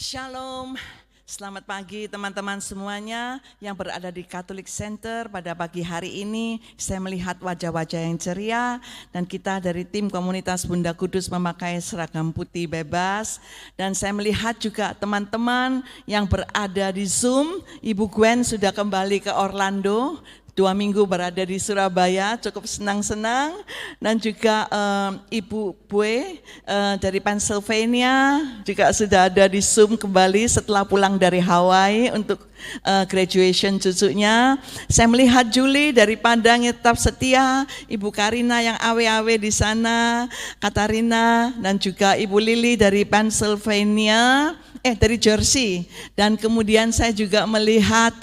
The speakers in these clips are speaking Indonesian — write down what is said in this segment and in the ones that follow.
Shalom, selamat pagi teman-teman semuanya yang berada di Catholic Center. Pada pagi hari ini saya melihat wajah-wajah yang ceria dan kita dari tim komunitas Bunda Kudus memakai seragam putih bebas. Dan saya melihat juga teman-teman yang berada di Zoom. Ibu Gwen sudah kembali ke Orlando. 2 minggu berada di Surabaya, cukup senang-senang. Dan juga Ibu Bue dari Pennsylvania juga sudah ada di Zoom kembali setelah pulang dari Hawaii untuk graduation cucunya. Saya melihat Julie dari Padang yang tetap setia, Ibu Karina yang awe-awe di sana, Katarina, dan juga Ibu Lili dari Pennsylvania. Dari Jersey. Dan kemudian saya juga melihat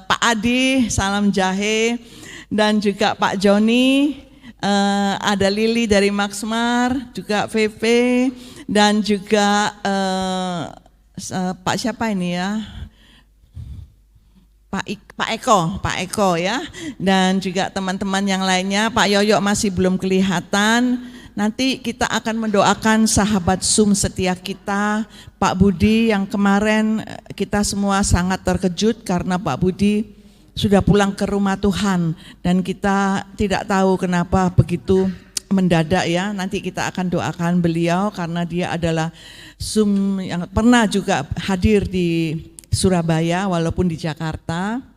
Pak Adi, salam jahe, dan juga Pak Joni, ada Lili dari Maxmar, juga VV, dan juga Pak siapa ini ya? Pak Eko ya, dan juga teman-teman yang lainnya. Pak Yoyo masih belum kelihatan. Nanti kita akan mendoakan sahabat Zoom setia kita, Pak Budi, yang kemarin kita semua sangat terkejut karena Pak Budi sudah pulang ke rumah Tuhan dan kita tidak tahu kenapa begitu mendadak ya. Nanti kita akan doakan beliau karena dia adalah Zoom yang pernah juga hadir di Surabaya walaupun di Jakarta.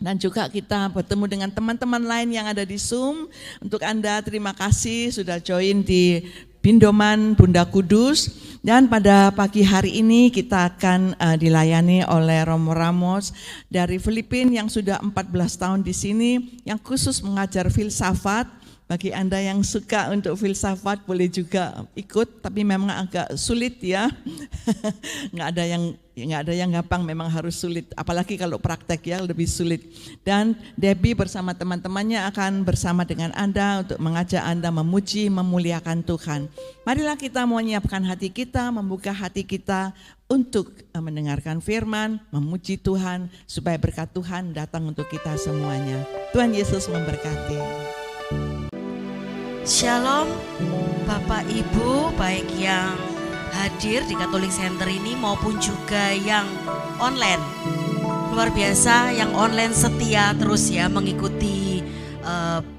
Dan juga kita bertemu dengan teman-teman lain yang ada di Zoom. Untuk Anda terima kasih sudah join di Bindoman Bunda Kudus. Dan pada pagi hari ini kita akan dilayani oleh Romo Ramos dari Filipina yang sudah 14 tahun di sini, yang khusus mengajar filsafat. Bagi Anda yang suka untuk filsafat boleh juga ikut, tapi memang agak sulit ya. Nggak ada yang gampang, memang harus sulit. Apalagi kalau praktek ya lebih sulit. Dan Debbie bersama teman-temannya akan bersama dengan Anda untuk mengajak Anda memuji, memuliakan Tuhan. Marilah kita menyiapkan hati kita, membuka hati kita untuk mendengarkan firman, memuji Tuhan, supaya berkat Tuhan datang untuk kita semuanya. Tuhan Yesus memberkati. Shalom Bapak Ibu, baik yang hadir di Catholic Center ini maupun juga yang online. Luar biasa yang online setia terus ya mengikuti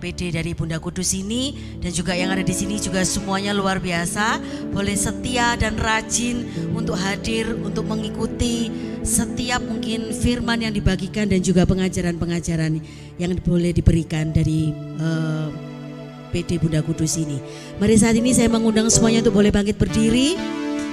PD dari Bunda Kudus ini, dan juga yang ada di sini juga semuanya luar biasa. Boleh setia dan rajin untuk hadir, untuk mengikuti setiap mungkin firman yang dibagikan dan juga pengajaran-pengajaran yang boleh diberikan dari PD Bunda Kudus ini. Mari saat ini saya mengundang semuanya untuk boleh bangkit berdiri.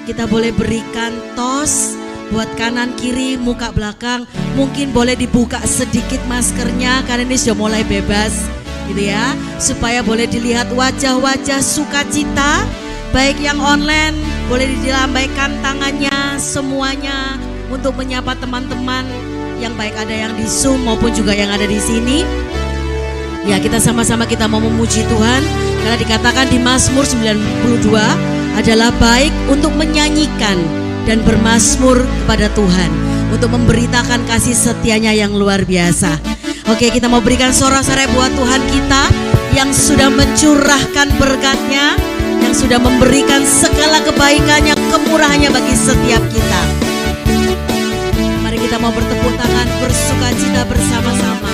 Kita boleh berikan tos buat kanan kiri, muka belakang. Mungkin boleh dibuka sedikit maskernya karena ini sudah mulai bebas gitu ya. Supaya boleh dilihat wajah-wajah sukacita. Baik yang online boleh dilambaikan tangannya semuanya untuk menyapa teman-teman yang baik ada yang di Zoom maupun juga yang ada di sini. Ya, kita sama-sama kita mau memuji Tuhan karena dikatakan di Mazmur 92 adalah baik untuk menyanyikan dan bermazmur kepada Tuhan, untuk memberitakan kasih setianya yang luar biasa. Oke, kita mau berikan sorak-sorai buat Tuhan kita yang sudah mencurahkan berkat-Nya, yang sudah memberikan segala kebaikannya, kemurahannya bagi setiap kita. Mari kita mau bertepuk tangan, bersukacita bersama-sama.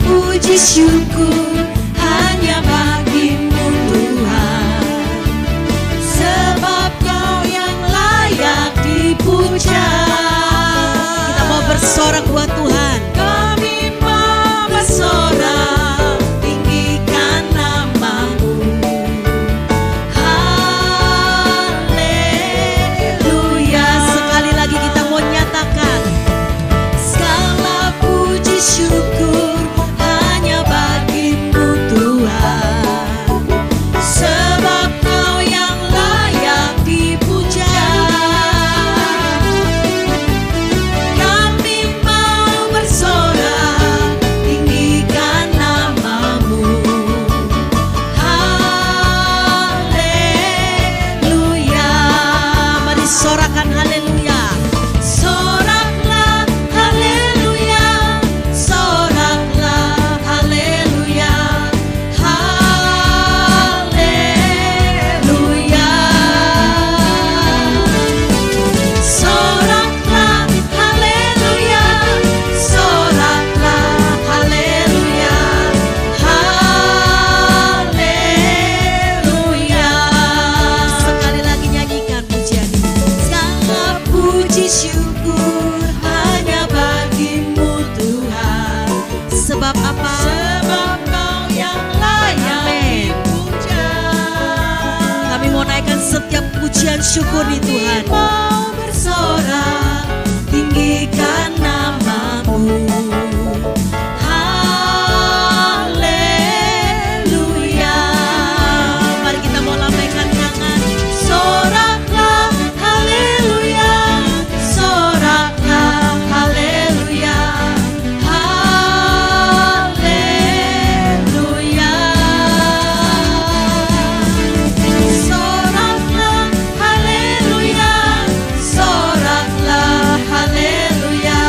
Puji syukur hanya bagimu Tuhan, sebab Kau yang layak dipuja. Kita mau bersorak buat Tuhan. Kami mau bersorak, tinggikan nama-Mu. Haleluya. Sekali lagi kita mau nyatakan segala puji syukur hanya bagi hanya bagimu Tuhan. Sebab apa? Sebab Kau yang layak Amin. dipuja. Kami mau naikkan setiap pujian syukur di Tuhan. Mau bersorak, tinggikan namamu. Haleluya. Mari kita mau lambaikan tangan. Soraklah, haleluya. Soraklah, haleluya. Haleluya. Soraklah, haleluya. Soraklah, haleluya.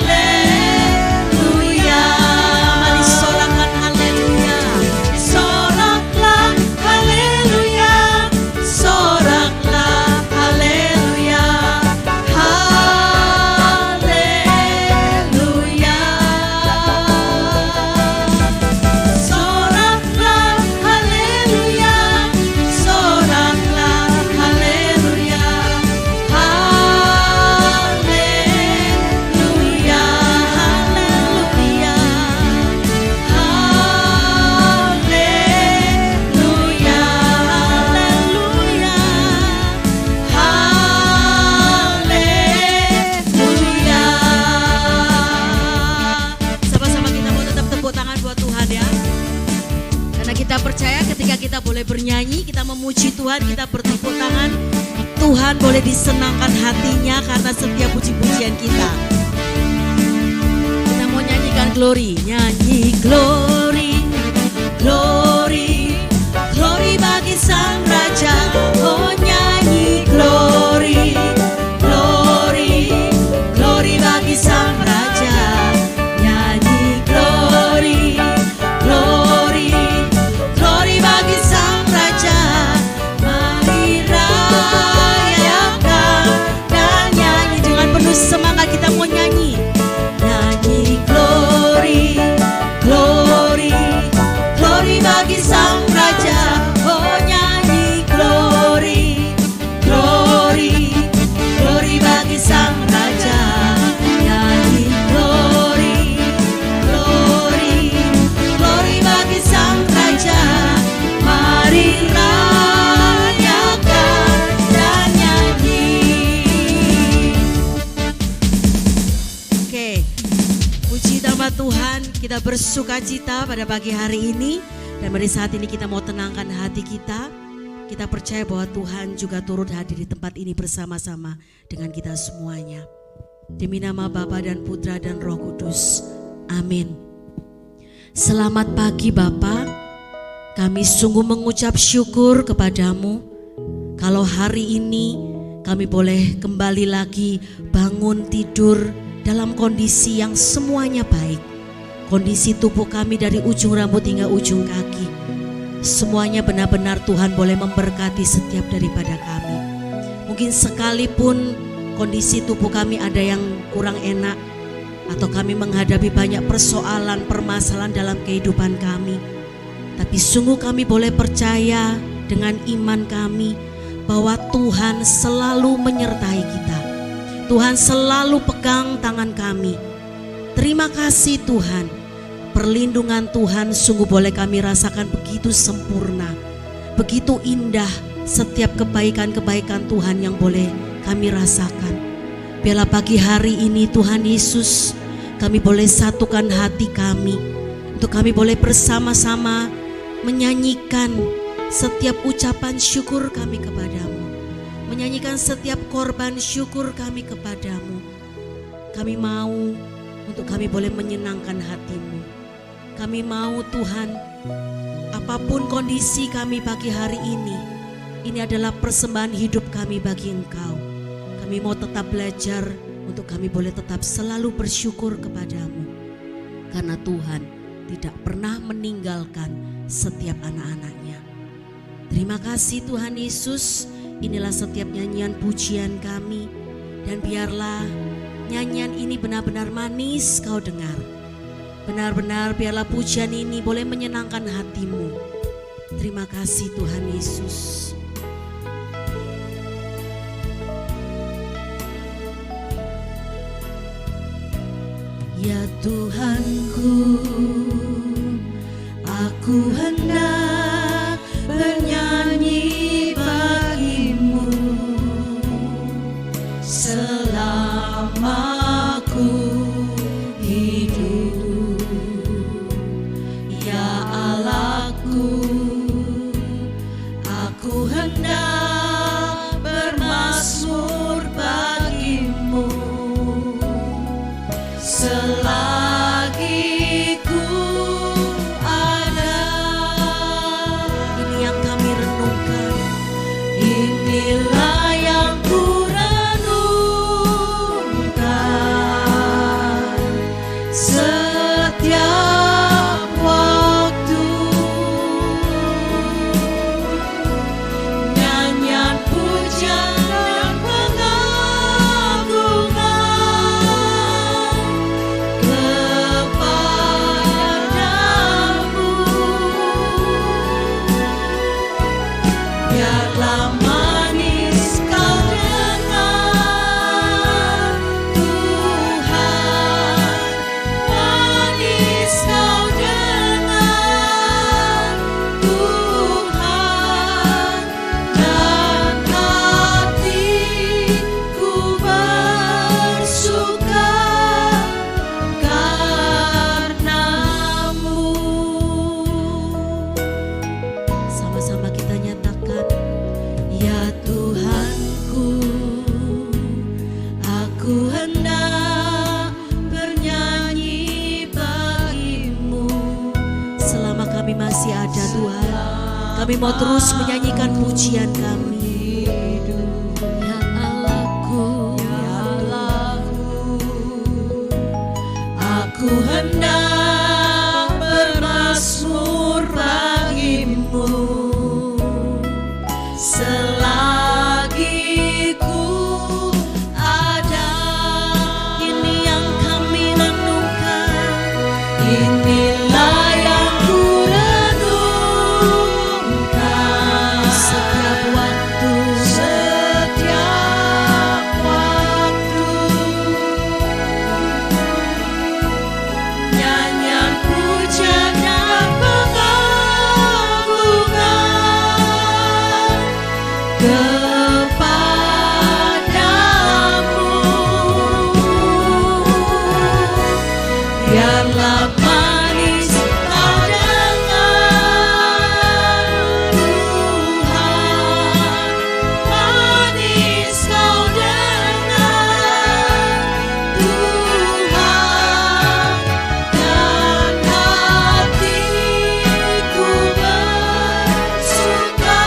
Haleluya. Mari sorakan haleluya. Soraklah, haleluya. Soraklah, haleluya. Haleluya. Soraklah, haleluya. Soraklah, haleluya. Haleluya. Haleluya. Haleluya, haleluya, haleluya. Sama-sama kita mau tetap tepuk tangan buat Tuhan ya. Karena kita percaya ketika kita boleh bernyanyi, kita memuji Tuhan, kita bertepuk tangan, Tuhan boleh disenangkan hatinya karena setiap puji-pujian kita. Kita mau nyanyikan glory, nyanyi glory, Glory, glory bagi Sang Raja. Oh nyanyi glory, glory, glory bagi Sang Raja. Nyanyi glory, glory, glory bagi Sang Raja. Mari rayakan dan nyanyi dengan penuh semangat, kita mau nyanyi. Nyanyi glory, glory, glory bagi Sang Raja. Oh nyanyi glory, glory, glory bagi Sang Raja. Nyanyi glory, glory, glory bagi Sang Raja. Mari rayakan dan nyanyi. Oke, puji nama Tuhan, kita bersuka cita pada pagi hari ini. Dan pada saat ini kita mau tenangkan hati kita. Kita percaya bahwa Tuhan juga turut hadir di tempat ini bersama-sama dengan kita semuanya. Demi nama Bapa dan Putra dan Roh Kudus. Amin. Selamat pagi Bapa. Kami sungguh mengucap syukur kepadamu. Kalau hari ini kami boleh kembali lagi bangun tidur dalam kondisi yang semuanya baik. Kondisi tubuh kami dari ujung rambut hingga ujung kaki, semuanya benar-benar Tuhan boleh memberkati setiap daripada kami. Mungkin sekalipun kondisi tubuh kami ada yang kurang enak, atau kami menghadapi banyak persoalan, permasalahan dalam kehidupan kami, tapi sungguh kami boleh percaya dengan iman kami bahwa Tuhan selalu menyertai kita. Tuhan selalu pegang tangan kami. Terima kasih Tuhan, perlindungan Tuhan sungguh boleh kami rasakan begitu sempurna, begitu indah setiap kebaikan-kebaikan Tuhan yang boleh kami rasakan. Biarlah pagi hari ini Tuhan Yesus, kami boleh satukan hati kami, untuk kami boleh bersama-sama menyanyikan setiap ucapan syukur kami kepadamu, menyanyikan setiap korban syukur kami kepadamu. Kami mau untuk kami boleh menyenangkan hatimu. Kami mau Tuhan, apapun kondisi kami pagi hari ini adalah persembahan hidup kami bagi Engkau. Kami mau tetap belajar untuk kami boleh tetap selalu bersyukur kepadamu. Karena Tuhan tidak pernah meninggalkan setiap anak-anaknya. Terima kasih Tuhan Yesus, inilah setiap nyanyian pujian kami. Dan biarlah nyanyian ini benar-benar manis kau dengar. Benar-benar biarlah pujian ini boleh menyenangkan hatimu. Terima kasih Tuhan Yesus. Ya Tuhanku, aku hendak bernyanyi bagimu selama ku hidup. Ya Allahku, aku hendak bermazmur bagimu selagi ku ada. Ini yang kami renungkan. Inilah yang ku renungkan setiap waktu. Nyanyian pujian dan pengagungan kepadamu. Biarlah manis kau dengar Tuhan, manis kau dengar Tuhan, dan hatiku bersuka karenamu. Sama-sama kita nyatakan. Ya Tuhanku, aku hendak bernyanyi bagimu Selama kami masih ada Tuhan, kami mau terus menyanyikan pujian kami. Ya Allahku, aku hendak bermazmur bagimu selagi ku ada. Ini yang kami renungkan, inilah yang ku renungkan Setiap waktu, setiap waktu. Nyanyian pujian dan pengagungan kepadamu. Biarlah manis kau dengar Tuhan, manis kau dengar Tuhan, dan hatiku bersuka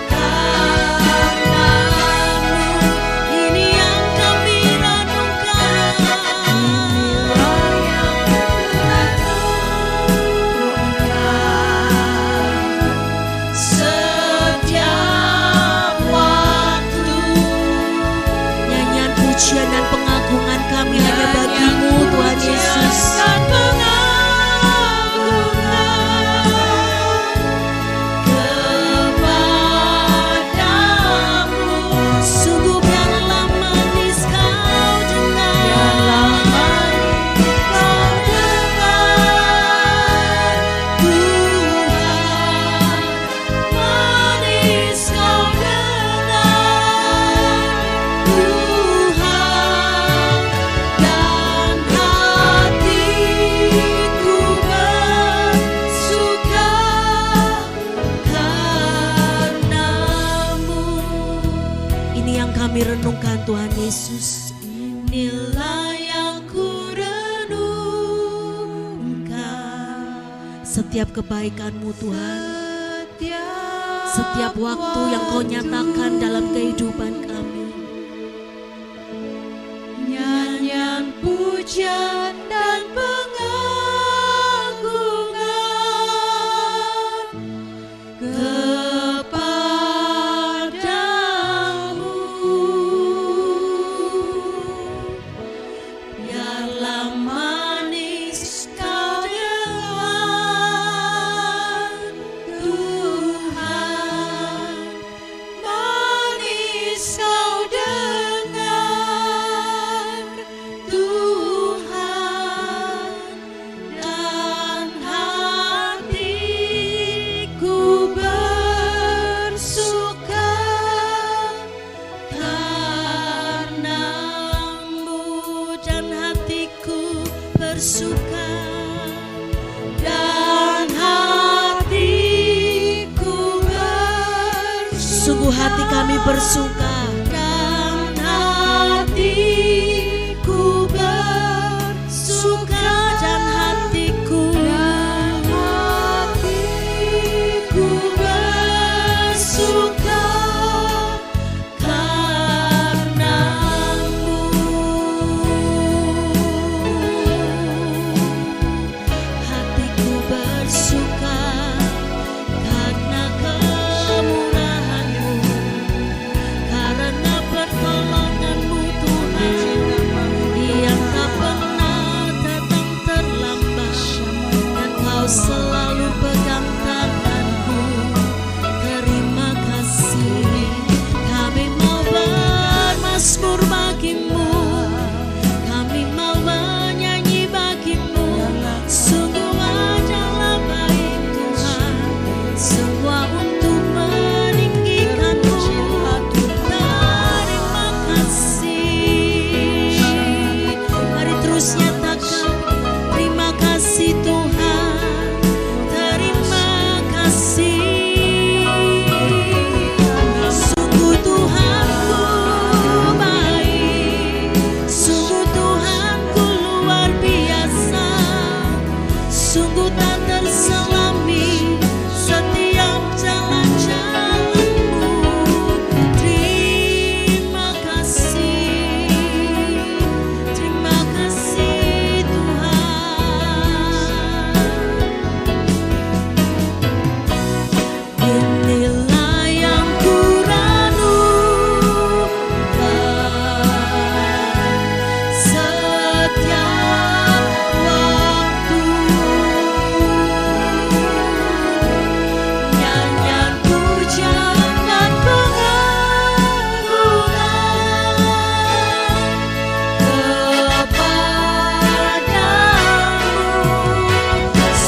karenamu. Ini yang kami renungkan, setiap waktu. nyanyian pujian dan pengagungan kami hanya bagimu Tuhan Yesus. Dan pengagungan kepadamu. Sungguh biarlah manis kau dengar, kau dengar Tuhan, manis kau dengar Tuhan, dan hatiku bersuka karenamu. Ini yang kami renungkan Tuhan Yesus. Inilah yang ku renungkan Setiap kebaikan-Mu Tuhan, setiap waktu yang Kau nyatakan dalam kehidupan kami. nyanyian pujian dan pengagungan kepadamu. Biarlah manis kau dengar Tuhan, manis kami bersuka. Dan hatiku bersuka, Dan hatiku bersuka karenamu. hatiku bersuka karena kemurahan-Mu, karena pertolongan-Mu Tuhan, yang tak pernah datang terlambat, dan Kau selalu pegang tanganku. Terima kasih, kami mau bermazmur bagi-Mu, kami mau menyanyi bagi-Mu. Sungguh adalah baik Tuhan, semua untuk meninggikan-Mu. Terima kasih, mari terus nyatakan terima kasih Tuhan, terima kasih. Sungguh Tuhanku baik, sungguh Tuhanku luar biasa, sungguh tak terselami setiap jalan-jalan-Mu. Terima kasih Tuhan. Inilah yang kuranukan setiap waktu, nyanyian pujian dan pengagungan kepadamu.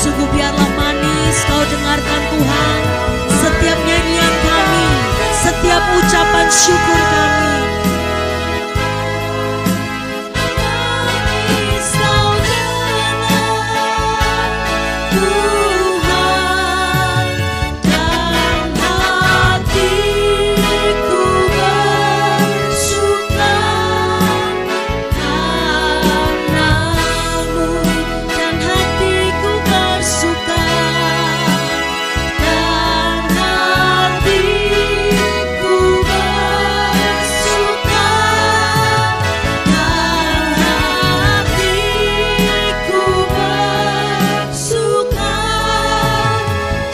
Sungguh biarlah manis Kau dengarkan Tuhan setiap nyanyian kami, setiap ucapan syukur kami. Manis Kau dengar Tuhan, dan hatiku bersuka karenamu, dan hatiku bersuka, dan hatiku bersuka, dan hatiku bersuka,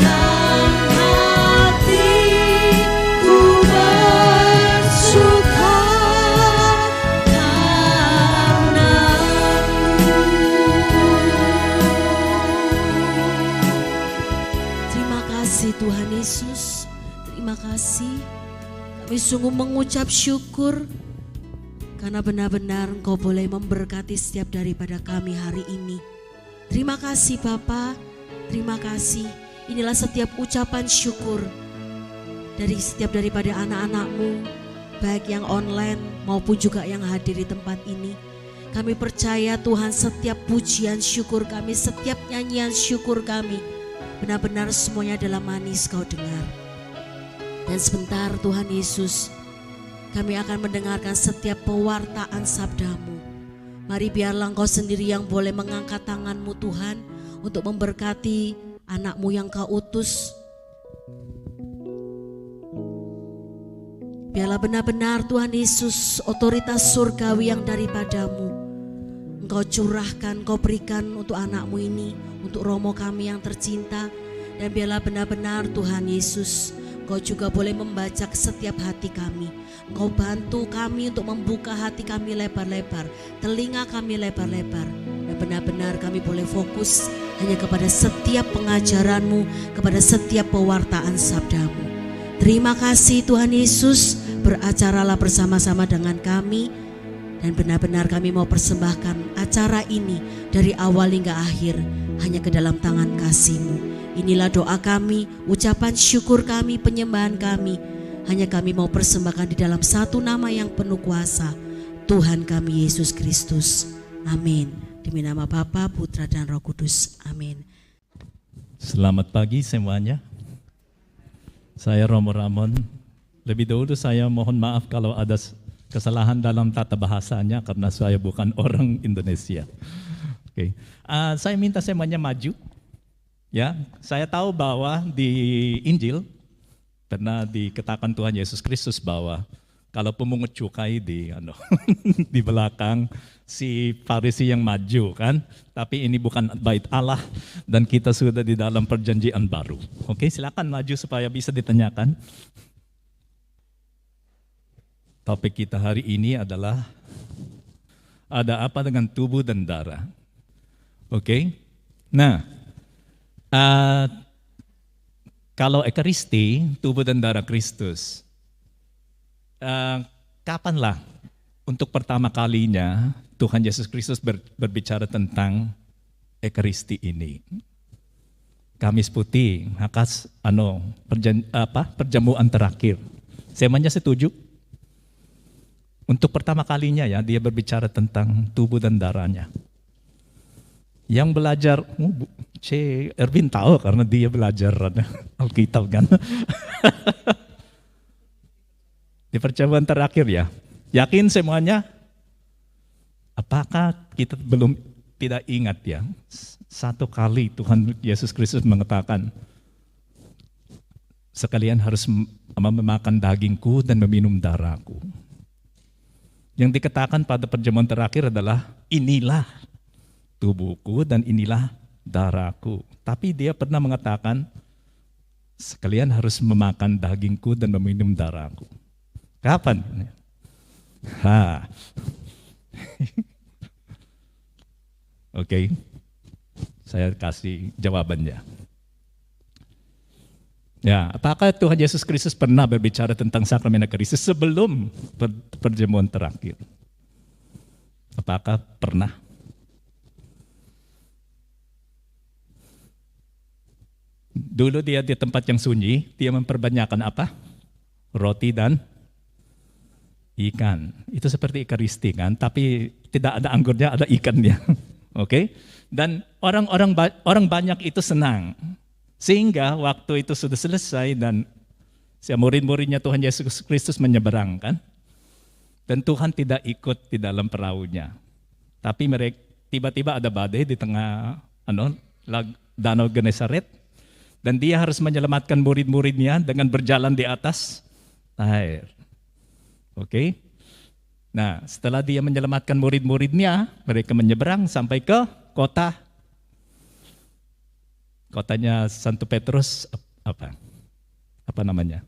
dan hatiku bersuka karenamu. Terima kasih Tuhan Yesus, terima kasih. Kami sungguh mengucap syukur karena benar-benar Engkau boleh memberkati setiap daripada kami hari ini. Terima kasih Bapa, terima kasih. Inilah setiap ucapan syukur dari setiap daripada anak-anak-Mu, baik yang online maupun juga yang hadir di tempat ini. Kami percaya Tuhan, setiap pujian syukur kami, setiap nyanyian syukur kami, benar-benar semuanya adalah manis Kau dengar. Dan sebentar Tuhan Yesus, kami akan mendengarkan setiap pewartaan sabda-Mu. Mari biarlah Engkau sendiri yang boleh mengangkat tangan-Mu Tuhan, untuk memberkati anak-Mu yang Kau utus. Biarlah benar-benar Tuhan Yesus, otoritas surgawi yang daripada-Mu Engkau curahkan, Engkau berikan untuk anak-Mu ini, untuk Romo kami yang tercinta. Dan biarlah benar-benar Tuhan Yesus, Engkau juga boleh membajak setiap hati kami. Engkau bantu kami untuk membuka hati kami lebar-lebar, telinga kami lebar-lebar. Dan benar-benar kami boleh fokus hanya kepada setiap pengajaran-Mu, kepada setiap pewartaan sabda-Mu. Terima kasih Tuhan Yesus, beracaralah bersama-sama dengan kami. Dan benar-benar kami mau persembahkan acara ini dari awal hingga akhir hanya ke dalam tangan kasih-Mu. Inilah doa kami, ucapan syukur kami, penyembahan kami. Hanya kami mau persembahkan di dalam satu nama yang penuh kuasa, Tuhan kami Yesus Kristus. Amin. Demi nama Bapa, Putra dan Roh Kudus. Amin. Selamat pagi semuanya. Saya Romo Ramon Lebih dulu saya mohon maaf kalau ada kesalahan dalam tata bahasanya karena saya bukan orang Indonesia. Oke. Saya minta semuanya maju. Ya, saya tahu bahwa di Injil pernah dikatakan Tuhan Yesus Kristus bahwa kalau pemungut cukai di di belakang si Farisi yang maju kan, tapi ini bukan bait Allah dan kita sudah di dalam perjanjian baru. Oke, silakan maju supaya bisa ditanyakan. Topik kita hari ini adalah ada apa dengan tubuh dan darah. Oke, nah kalau Ekaristi, tubuh dan darah Kristus, kapanlah untuk pertama kalinya Tuhan Yesus Kristus berbicara tentang Ekaristi ini? Kamis Putih, perjamuan terakhir. Semuanya setuju? Untuk pertama kalinya ya dia berbicara tentang tubuh dan darahnya. Yang belajar, Erwin tahu karena dia belajar Alkitab kan. Di perjamuan terakhir ya, yakin semuanya? Apakah kita belum tidak ingat ya? Satu kali Tuhan Yesus Kristus mengatakan, sekalian harus memakan dagingku dan meminum darahku. Yang dikatakan pada perjamuan terakhir adalah inilah tubuhku dan inilah darahku. Tapi dia pernah mengatakan, sekalian harus memakan dagingku dan meminum darahku. Kapan? Oke, saya kasih jawabannya. Ya, apakah Tuhan Yesus Kristus pernah berbicara tentang sakramen Ekaristi sebelum perjamuan terakhir? Apakah pernah? Dulu dia di tempat yang sunyi, dia memperbanyakkan apa? Roti dan ikan. Itu seperti Ekaristi kan, tapi tidak ada anggurnya, ada ikannya. Oke? Dan orang banyak itu senang. Sehingga waktu itu sudah selesai dan murid-muridnya Tuhan Yesus Kristus menyeberang kan. Dan Tuhan tidak ikut di dalam perahunya. Tapi mereka tiba-tiba ada badai di tengah Danau Genesaret. Dan dia harus menyelamatkan murid-muridnya dengan berjalan di atas air. Oke? Nah, setelah dia menyelamatkan murid-muridnya, mereka menyeberang sampai ke kotanya Santo Petrus, apa namanya?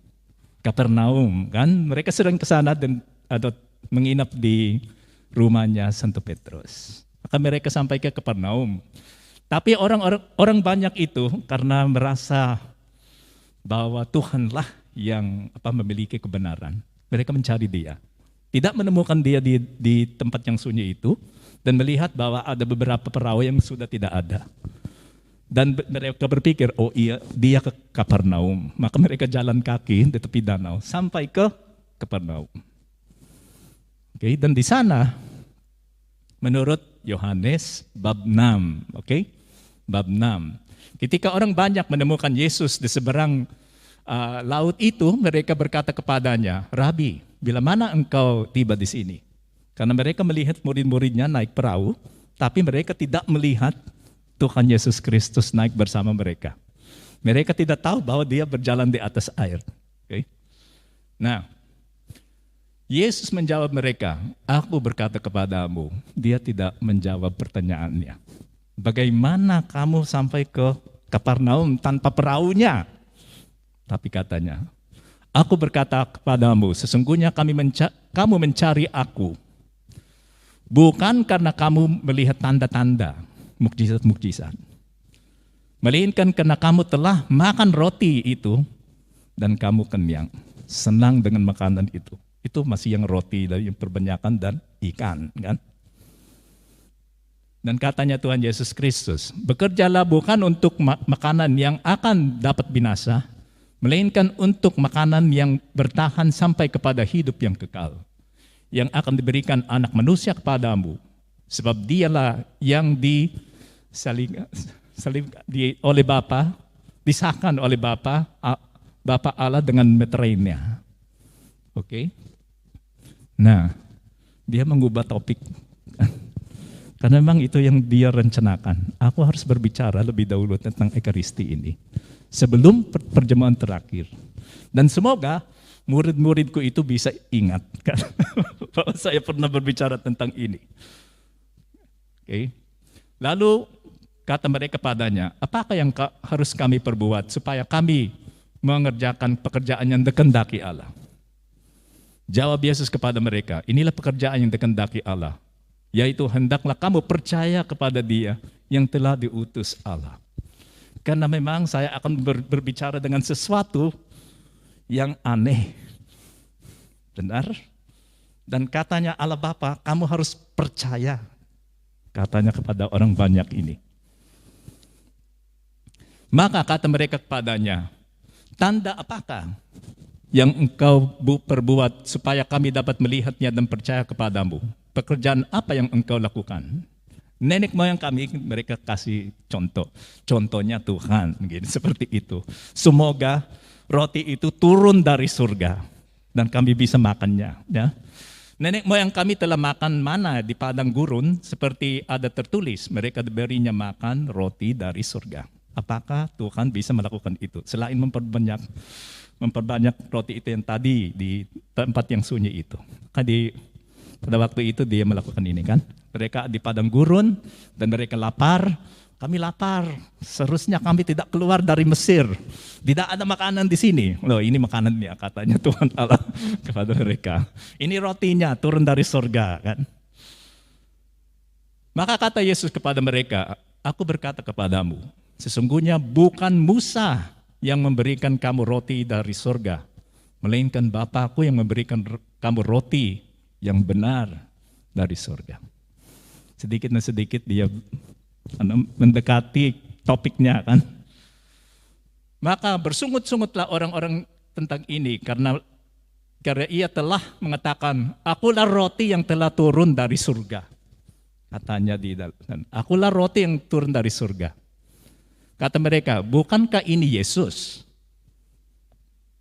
Kapernaum, kan? Mereka sering ke sana dan ada menginap di rumahnya Santo Petrus. Maka mereka sampai ke Kapernaum. Tapi orang banyak itu karena merasa bahwa Tuhanlah yang memiliki kebenaran. Mereka mencari dia. Tidak menemukan dia di tempat yang sunyi itu dan melihat bahwa ada beberapa perahu yang sudah tidak ada. Dan mereka berpikir, oh iya, dia ke Kapernaum. Maka mereka jalan kaki di tepi danau sampai ke Kapernaum. Oke, dan di sana menurut Yohanes bab 6, oke? Bab 6. Ketika orang banyak menemukan Yesus di seberang laut itu, mereka berkata kepadanya, Rabi, bila mana engkau tiba di sini? Karena mereka melihat murid-muridnya naik perahu, tapi mereka tidak melihat Tuhan Yesus Kristus naik bersama mereka. Mereka tidak tahu bahwa dia berjalan di atas air. Okay? Nah, Yesus menjawab mereka, aku berkata kepadamu, dia tidak menjawab pertanyaannya. Bagaimana kamu sampai ke Kapernaum tanpa perahunya? Tapi katanya, aku berkata kepadamu, sesungguhnya kamu mencari aku, bukan karena kamu melihat tanda-tanda, mukjizat-mukjizat, melainkan karena kamu telah makan roti itu dan kamu kenyang, senang dengan makanan itu. Itu masih yang roti dari yang perbanyakan dan ikan, kan? Dan katanya Tuhan Yesus Kristus, bekerjalah bukan untuk makanan yang akan dapat binasa, melainkan untuk makanan yang bertahan sampai kepada hidup yang kekal, yang akan diberikan anak manusia kepadamu, sebab dialah yang oleh Bapa, disahkan oleh Bapa Allah dengan meterainya. Oke? Nah, dia mengubah topik. Karena memang itu yang dia rencanakan. Aku harus berbicara lebih dahulu tentang Ekaristi ini. Sebelum perjamuan terakhir. Dan semoga murid-muridku itu bisa ingat kan, bahwa saya pernah berbicara tentang ini. Oke. Lalu kata mereka padanya, apakah yang harus kami perbuat supaya kami mengerjakan pekerjaan yang dikehendaki Allah? Jawab Yesus kepada mereka, inilah pekerjaan yang dikehendaki Allah, yaitu hendaklah kamu percaya kepada Dia yang telah diutus Allah. Karena memang saya akan berbicara dengan sesuatu yang aneh. Benar? Dan katanya Allah Bapa, kamu harus percaya. Katanya kepada orang banyak ini. Maka kata mereka kepadanya, tanda apakah yang engkau perbuat supaya kami dapat melihatnya dan percaya kepadamu? Pekerjaan apa yang engkau lakukan? Nenek moyang kami, mereka kasih contoh. Contohnya Tuhan, gitu, seperti itu. Semoga roti itu turun dari surga dan kami bisa makannya. Ya. Nenek moyang kami telah makan mana di padang gurun, seperti ada tertulis, mereka diberinya makan roti dari surga. Apakah Tuhan bisa melakukan itu? Selain memperbanyak roti itu yang tadi di tempat yang sunyi itu. Pada waktu itu dia melakukan ini kan. Mereka di padang gurun dan mereka lapar. Kami lapar, seharusnya kami tidak keluar dari Mesir. Tidak ada makanan di sini. Loh, ini makanannya katanya Tuhan Allah kepada mereka. Ini rotinya turun dari surga kan. Maka kata Yesus kepada mereka, aku berkata kepadamu, sesungguhnya bukan Musa yang memberikan kamu roti dari surga, melainkan Bapa-Ku yang memberikan kamu roti yang benar dari surga. Sedikit demi sedikit dia mendekati topiknya kan. Maka bersungut-sungutlah orang-orang tentang ini karena ia telah mengatakan, akulah roti yang telah turun dari surga. Katanya di dalam, akulah roti yang turun dari surga. Kata mereka, bukankah ini Yesus?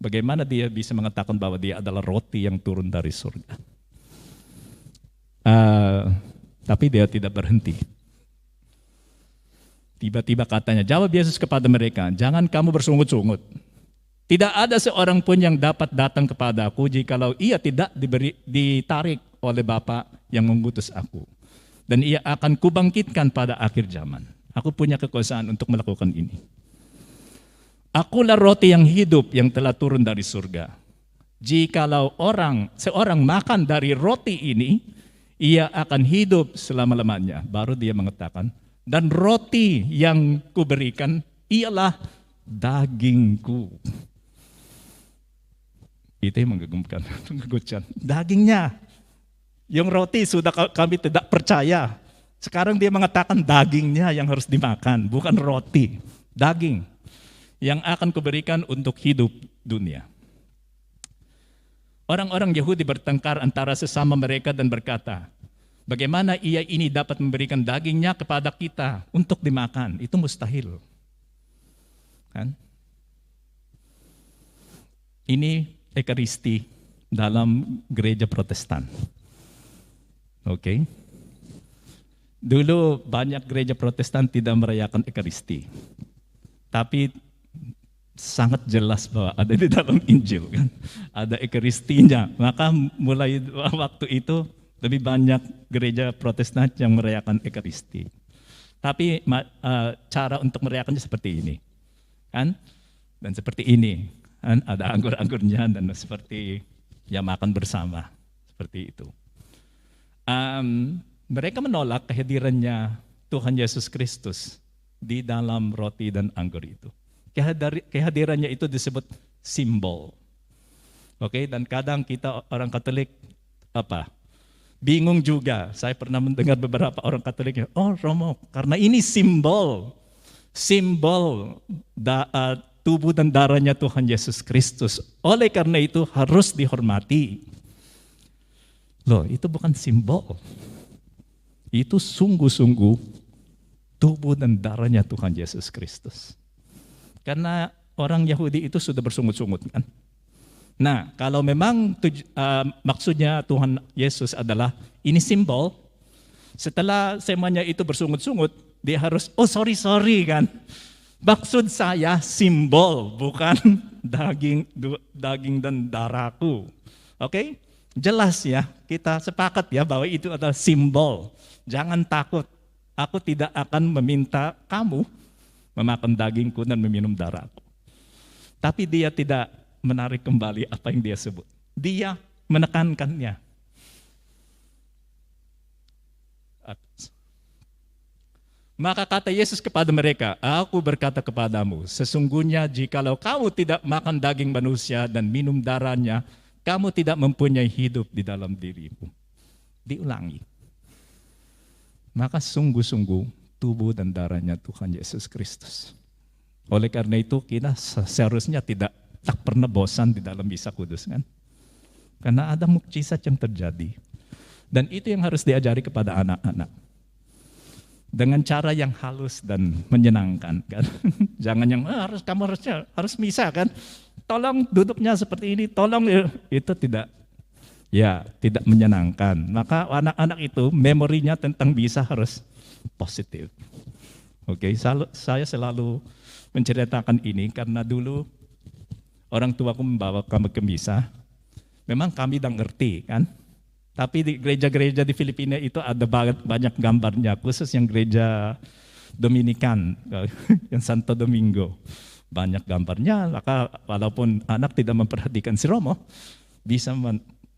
Bagaimana dia bisa mengatakan bahwa dia adalah roti yang turun dari surga? Tapi dia tidak berhenti. Tiba-tiba katanya, jawab Yesus kepada mereka, jangan kamu bersungut-sungut. Tidak ada seorang pun yang dapat datang kepada aku jikalau ia tidak ditarik oleh Bapa yang mengutus aku. Dan ia akan kubangkitkan pada akhir zaman. Aku punya kekuasaan untuk melakukan ini. Akulah roti yang hidup yang telah turun dari surga. Jikalau seorang makan dari roti ini, ia akan hidup selama-lamanya. Baru dia mengatakan, dan roti yang kuberikan ialah dagingku. Itu yang mengagumkan. Dagingnya. Yang roti sudah kami tidak percaya. Sekarang dia mengatakan dagingnya yang harus dimakan, bukan roti. Daging yang akan kuberikan untuk hidup dunia. Orang-orang Yahudi bertengkar antara sesama mereka dan berkata, bagaimana ia ini dapat memberikan dagingnya kepada kita untuk dimakan? Itu mustahil. Kan? Ini Ekaristi dalam gereja Protestan. Oke. Dulu banyak gereja Protestan tidak merayakan Ekaristi. Tapi sangat jelas bahwa ada di dalam Injil kan. Ada Ekaristinya. Maka mulai waktu itu lebih banyak gereja Protestan yang merayakan Ekaristi. Tapi cara untuk merayakannya seperti ini. Kan? Dan seperti ini. Kan? Ada anggur-anggurnya dan seperti ya makan bersama. Seperti itu. Mereka menolak kehadirannya Tuhan Yesus Kristus di dalam roti dan anggur itu. Kehadirannya itu disebut simbol. Oke, dan kadang kita orang Katolik bingung juga. Saya pernah mendengar beberapa orang Katolik, Romo, karena ini simbol tubuh dan darahnya Tuhan Yesus Kristus. Oleh karena itu harus dihormati. Loh, itu bukan simbol. Itu sungguh-sungguh tubuh dan darahnya Tuhan Yesus Kristus. Karena orang Yahudi itu sudah bersungut-sungut kan. Nah, kalau memang maksudnya Tuhan Yesus adalah ini simbol, setelah semuanya itu bersungut-sungut, dia harus, oh sorry kan. Maksud saya simbol, bukan daging dan darahku. Oke? Jelas ya, kita sepakat ya bahwa itu adalah simbol. Jangan takut, aku tidak akan meminta kamu memakan dagingku dan meminum darahku. Tapi dia tidak menarik kembali apa yang dia sebut. Dia menekankannya. Maka kata Yesus kepada mereka, aku berkata kepadamu, sesungguhnya jikalau kamu tidak makan daging manusia dan minum darahnya, kamu tidak mempunyai hidup di dalam dirimu. Diulangi. Maka sungguh-sungguh tubuh dan darahnya Tuhan Yesus Kristus. Oleh karena itu kita seharusnya tak pernah bosan di dalam Misa Kudus kan. Karena ada mukjizat yang terjadi. Dan itu yang harus diajari kepada anak-anak. Dengan cara yang halus dan menyenangkan kan. Jangan yang kamu harus misa kan. Tolong duduknya seperti ini, tolong itu tidak menyenangkan. Maka anak-anak itu memorinya tentang misa harus positif. Oke, saya selalu menceritakan ini karena dulu orang tuaku membawa kami ke misa. Memang kami tidak ngerti kan. Tapi di gereja-gereja di Filipina itu ada banyak gambarnya, khusus yang gereja Dominikan, yang Santo Domingo. Banyak gambarnya, maka walaupun anak tidak memperhatikan si Romo, bisa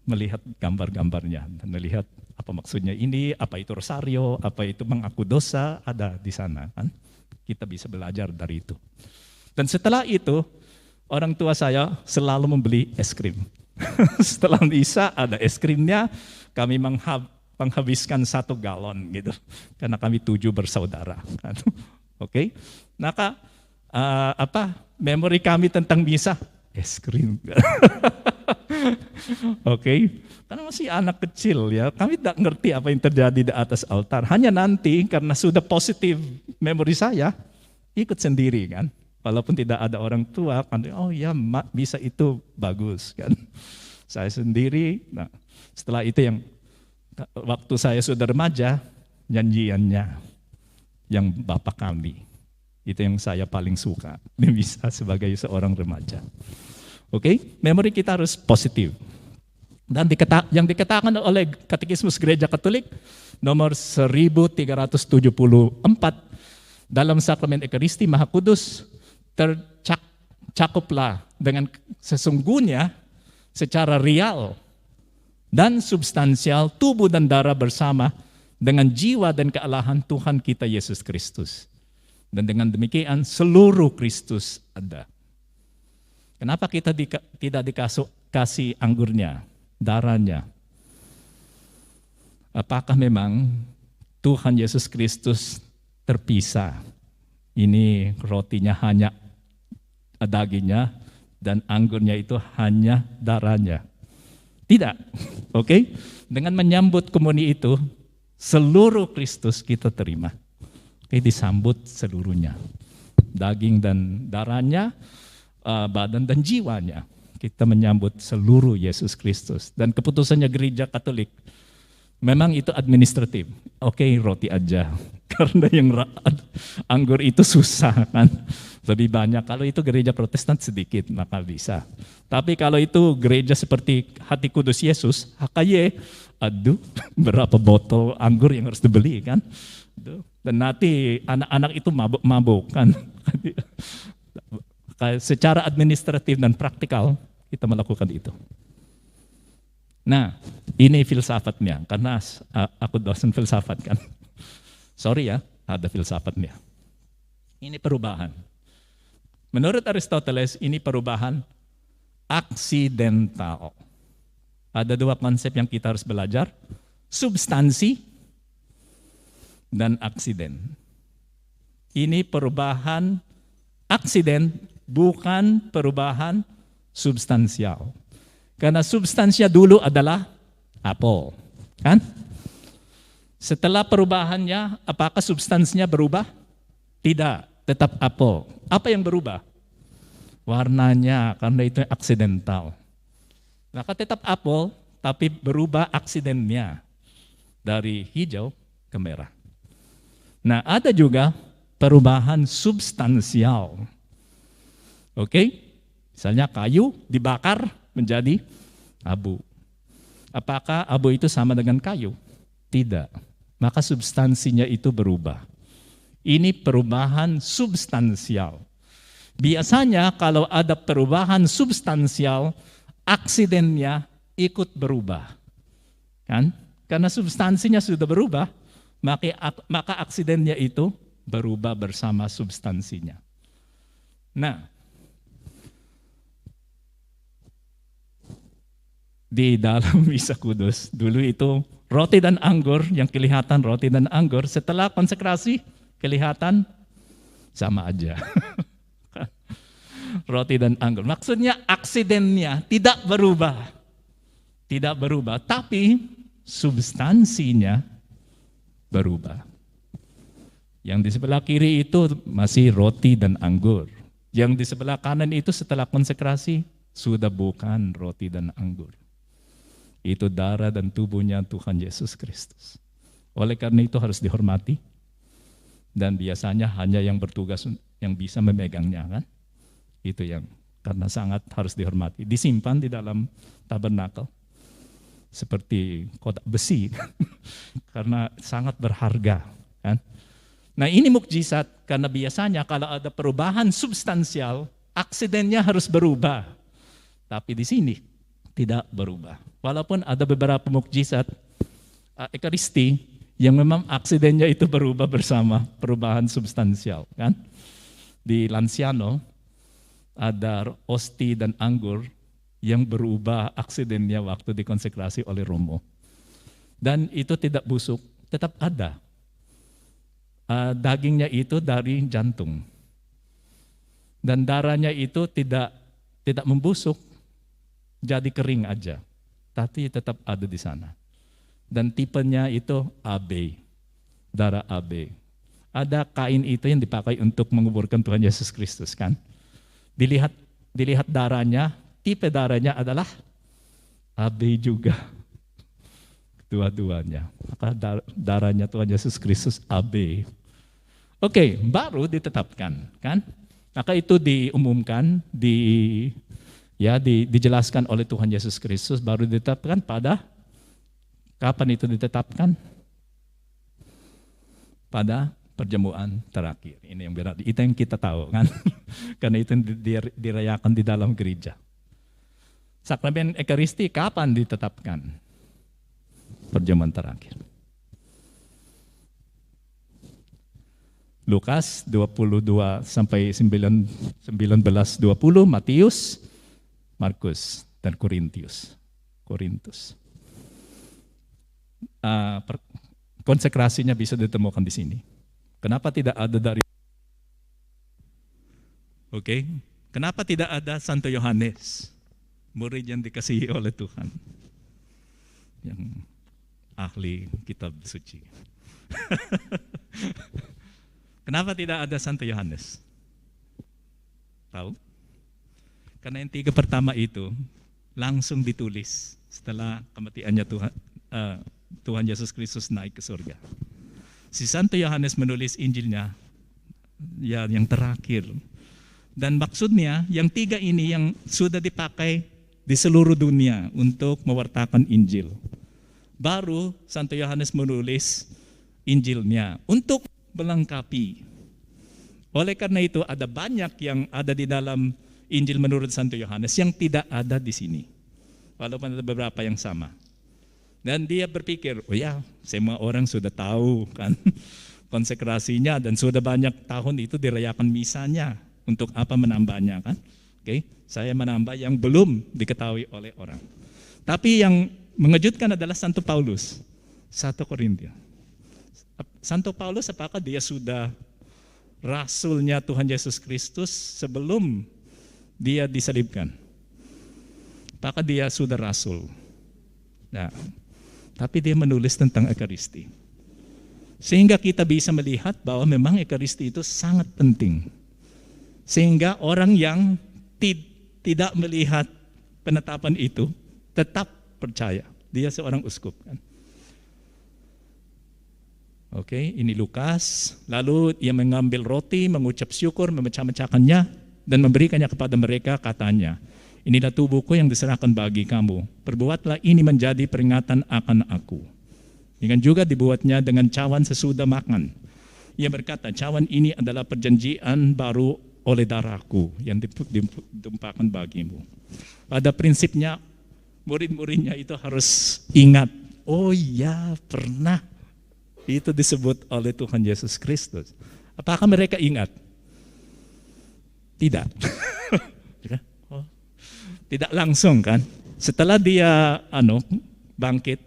melihat gambar-gambarnya, dan melihat apa maksudnya ini, apa itu rosario, apa itu mengaku dosa, ada di sana. Kan? Kita bisa belajar dari itu. Dan setelah itu, orang tua saya selalu membeli es krim. Setelah misa ada es krimnya, kami menghabiskan 1 galon gitu, karena kami 7 bersaudara. Oke, maka memori kami tentang misa es krim. Oke, karena masih anak kecil ya, kami tidak ngerti apa yang terjadi di atas altar. Hanya nanti karena sudah positif memori saya, ikut sendiri kan. Walaupun tidak ada orang tua, kan, oh ya bisa itu bagus kan. Saya sendiri, nah setelah itu yang waktu saya sudah remaja, nyanyiannya yang Bapak kami. Itu yang saya paling suka, bisa sebagai seorang remaja. Oke, memori kita harus positif. Dan yang dikatakan oleh Katekismus Gereja Katolik nomor 1374 dalam sakramen Ekaristi Maha Kudus, tercakuplah dengan sesungguhnya secara real dan substansial tubuh dan darah bersama dengan jiwa dan kealahan Tuhan kita Yesus Kristus. Dan dengan demikian seluruh Kristus ada. Kenapa kita tidak dikasih anggurnya, darahnya? Apakah memang Tuhan Yesus Kristus terpisah? Ini rotinya hanya dagingnya dan anggurnya itu hanya darahnya. Tidak, oke? Dengan menyambut komuni itu, seluruh Kristus kita terima. Oke, disambut seluruhnya. Daging dan darahnya, badan dan jiwanya. Kita menyambut seluruh Yesus Kristus. Dan keputusannya Gereja Katolik, memang itu administratif. Oke, roti aja. Karena yang anggur itu susah kan. Lebih banyak. Kalau itu gereja Protestan sedikit, maka bisa. Tapi kalau itu gereja seperti Hati Kudus Yesus, HKY, aduh, berapa botol anggur yang harus dibeli kan. Dan nanti anak-anak itu mabuk-mabuk kan. Secara administratif dan praktikal, kita melakukan itu. Nah, ini filsafatnya, karena aku dosen filsafat kan. Sorry ya, ada filsafatnya. Ini perubahan. Menurut Aristoteles, ini perubahan aksidental. Ada 2 konsep yang kita harus belajar, substansi dan aksiden. Ini perubahan aksiden, bukan perubahan substansial. Karena substansinya dulu adalah apel, kan? Setelah perubahannya, apakah substansinya berubah? Tidak, tetap apel. Apa yang berubah? Warnanya, karena itu aksidental. Maka tetap apel, tapi berubah aksidennya dari hijau ke merah. Nah, ada juga perubahan substansial. Oke? Misalnya kayu dibakar menjadi abu. Apakah abu itu sama dengan kayu? Tidak. Maka substansinya itu berubah. Ini perubahan substansial. Biasanya kalau ada perubahan substansial, aksidennya ikut berubah. Kan? Karena substansinya sudah berubah, maka aksidennya itu berubah bersama substansinya. Nah, di dalam Misa Kudus, dulu itu roti dan anggur, yang kelihatan roti dan anggur, setelah konsekrasi kelihatan sama aja. Roti dan anggur. Maksudnya aksidennya tidak berubah. Tidak berubah, tapi substansinya berubah. Yang di sebelah kiri itu masih roti dan anggur. Yang di sebelah kanan itu setelah konsekrasi sudah bukan roti dan anggur. Itu darah dan tubuhnya Tuhan Yesus Kristus. Oleh karena itu harus dihormati. Dan biasanya hanya yang bertugas yang bisa memegangnya, kan? Itu yang karena sangat harus dihormati. Disimpan di dalam tabernakel seperti kotak besi karena sangat berharga, kan? Nah, ini mukjizat karena biasanya kalau ada perubahan substansial, aksidennya harus berubah. Tapi di sini tidak berubah. Walaupun ada beberapa mukjizat Ekaristi yang memang aksidennya itu berubah bersama perubahan substansial, kan? Di Lanciano ada osti dan anggur yang berubah aksidennya waktu dikonsekrasi oleh Romo. Dan itu tidak busuk, tetap ada. Dagingnya itu dari jantung. Dan darahnya itu tidak membusuk, jadi kering aja. Tapi tetap ada di sana. Dan tipenya itu AB, darah AB. Ada kain itu yang dipakai untuk menguburkan Tuhan Yesus Kristus, kan? Dilihat darahnya, tipe darahnya adalah AB juga. Dua-duanya. Maka darahnya Tuhan Yesus Kristus AB. Oke, baru ditetapkan, kan? Maka itu diumumkan, dijelaskan oleh Tuhan Yesus Kristus, baru ditetapkan pada kapan itu ditetapkan? Pada perjamuan terakhir. Ini yang berarti itu yang kita tahu, kan? Karena itu dirayakan di dalam gereja. Sakramen Ekaristi kapan ditetapkan? Perjamuan terakhir. Lukas 22 sampai 19:20, Matius, Markus, dan Korintus. Konsekrasinya bisa ditemukan di sini. Kenapa tidak ada dari? Oke, kenapa tidak ada Santo Yohanes, murid yang dikasihi oleh Tuhan, yang ahli kitab suci? Kenapa tidak ada Santo Yohanes? Tahu? Karena yang 3 pertama itu langsung ditulis setelah kematiannya Tuhan Yesus Kristus naik ke surga. Si Santo Yohanes menulis Injilnya ya yang terakhir. Dan maksudnya yang 3 ini yang sudah dipakai di seluruh dunia untuk mewartakan Injil. Baru Santo Yohanes menulis Injilnya untuk melengkapi. Oleh karena itu ada banyak yang ada di dalam Injil menurut Santo Yohanes yang tidak ada di sini. Walaupun ada beberapa yang sama. Dan dia berpikir, oh ya, semua orang sudah tahu kan konsekrasinya dan sudah banyak tahun itu dirayakan misanya. Untuk apa menambahnya, kan? Oke, saya menambah yang belum diketahui oleh orang. Tapi yang mengejutkan adalah Santo Paulus, 1 Korintus. Santo Paulus apakah dia sudah rasulnya Tuhan Yesus Kristus sebelum dia disalibkan? Apakah dia sudah rasul? Nah, tapi dia menulis tentang Ekaristi. Sehingga kita bisa melihat bahwa memang Ekaristi itu sangat penting. Sehingga orang yang tidak melihat penetapan itu, tetap percaya. Dia seorang uskup kan. Oke, ini Lukas. Lalu ia mengambil roti, mengucap syukur, memecah-mecahkannya dan memberikannya kepada mereka, katanya, inilah tubuhku yang diserahkan bagi kamu. Perbuatlah ini menjadi peringatan akan aku. Dengan juga dibuatnya dengan cawan sesudah makan. Ia berkata, cawan ini adalah perjanjian baru oleh darahku yang ditumpahkan bagimu. Pada prinsipnya, murid-muridnya itu harus ingat, oh ya pernah itu disebut oleh Tuhan Yesus Kristus. Apakah mereka ingat? Tidak. Tidak langsung kan. Setelah dia bangkit,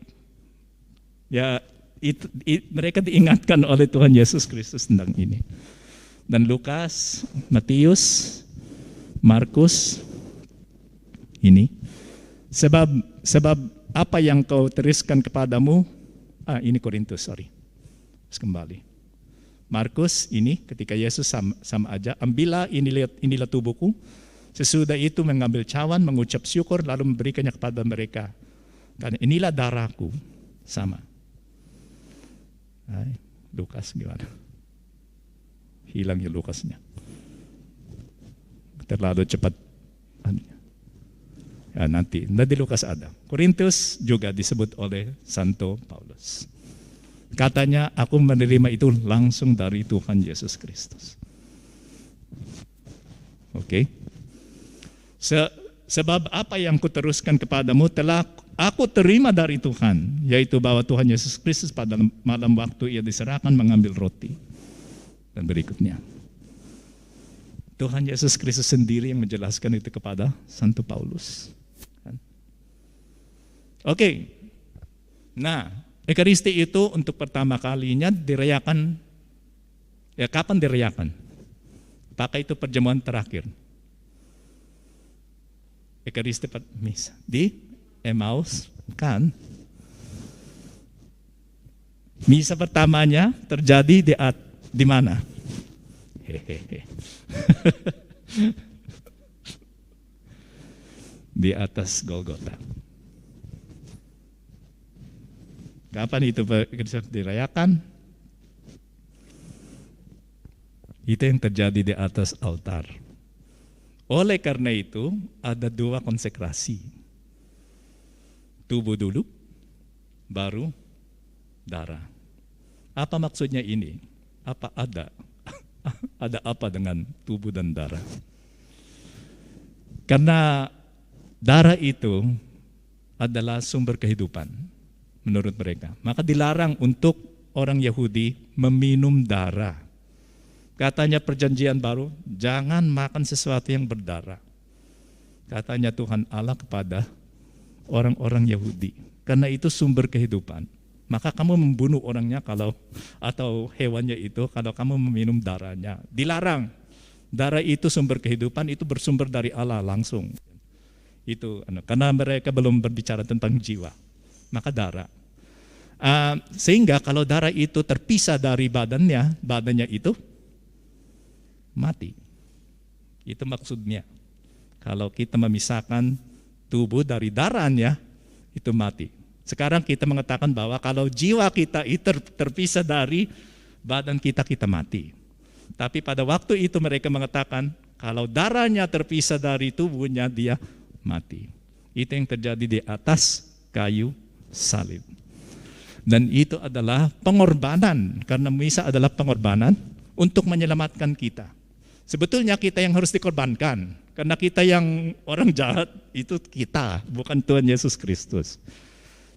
ya mereka diingatkan oleh Tuhan Yesus Kristus tentang ini. Dan Lukas, Matius, Markus ini sebab apa yang kau teruskan kepadamu, ini Korintus, kembali. Markus ini ketika Yesus sama aja, ambillah inilah tubuhku. Sesudah itu mengambil cawan, mengucap syukur, lalu memberikannya kepada mereka. Karena inilah darahku, sama. Lukas gimana? Hilang ya Lukasnya. Terlalu cepat. Ya, nanti Lukas ada. Korintus juga disebut oleh Santo Paulus. Katanya, aku menerima itu langsung dari Tuhan Yesus Kristus. Oke. Sebab apa yang kuteruskan kepadamu telah aku terima dari Tuhan, yaitu bahwa Tuhan Yesus Kristus pada malam waktu ia diserahkan mengambil roti. Dan berikutnya, Tuhan Yesus Kristus sendiri yang menjelaskan itu kepada Santo Paulus. Oke. Nah, Ekaristi itu untuk pertama kalinya dirayakan, ya kapan dirayakan? Apakah itu perjamuan terakhir? Ekaristi misa di Emmaus kan? Misa pertamanya terjadi di mana? Hehehe. Di atas Golgota. Kapan itu dirayakan? Itu yang terjadi di atas altar. Oleh karena itu, ada dua konsekrasi. Tubuh dulu, baru darah. Apa maksudnya ini? Apa ada apa dengan tubuh dan darah? Karena darah itu adalah sumber kehidupan menurut mereka. Maka dilarang untuk orang Yahudi meminum darah. Katanya perjanjian baru, jangan makan sesuatu yang berdarah. Katanya Tuhan Allah kepada orang-orang Yahudi. Karena itu sumber kehidupan. Maka kamu membunuh orangnya atau hewannya itu kalau kamu meminum darahnya. Dilarang. Darah itu sumber kehidupan, itu bersumber dari Allah langsung. Itu karena mereka belum berbicara tentang jiwa. Maka darah. Sehingga kalau darah itu terpisah dari badannya itu mati. Itu maksudnya. Kalau kita memisahkan tubuh dari darahnya, itu mati. Sekarang kita mengatakan bahwa kalau jiwa kita itu terpisah dari badan kita, kita mati. Tapi pada waktu itu mereka mengatakan, kalau darahnya terpisah dari tubuhnya, dia mati. Itu yang terjadi di atas kayu salib. Dan itu adalah pengorbanan, karena misa adalah pengorbanan untuk menyelamatkan kita. Sebetulnya kita yang harus dikorbankan, karena kita yang orang jahat itu kita, bukan Tuhan Yesus Kristus.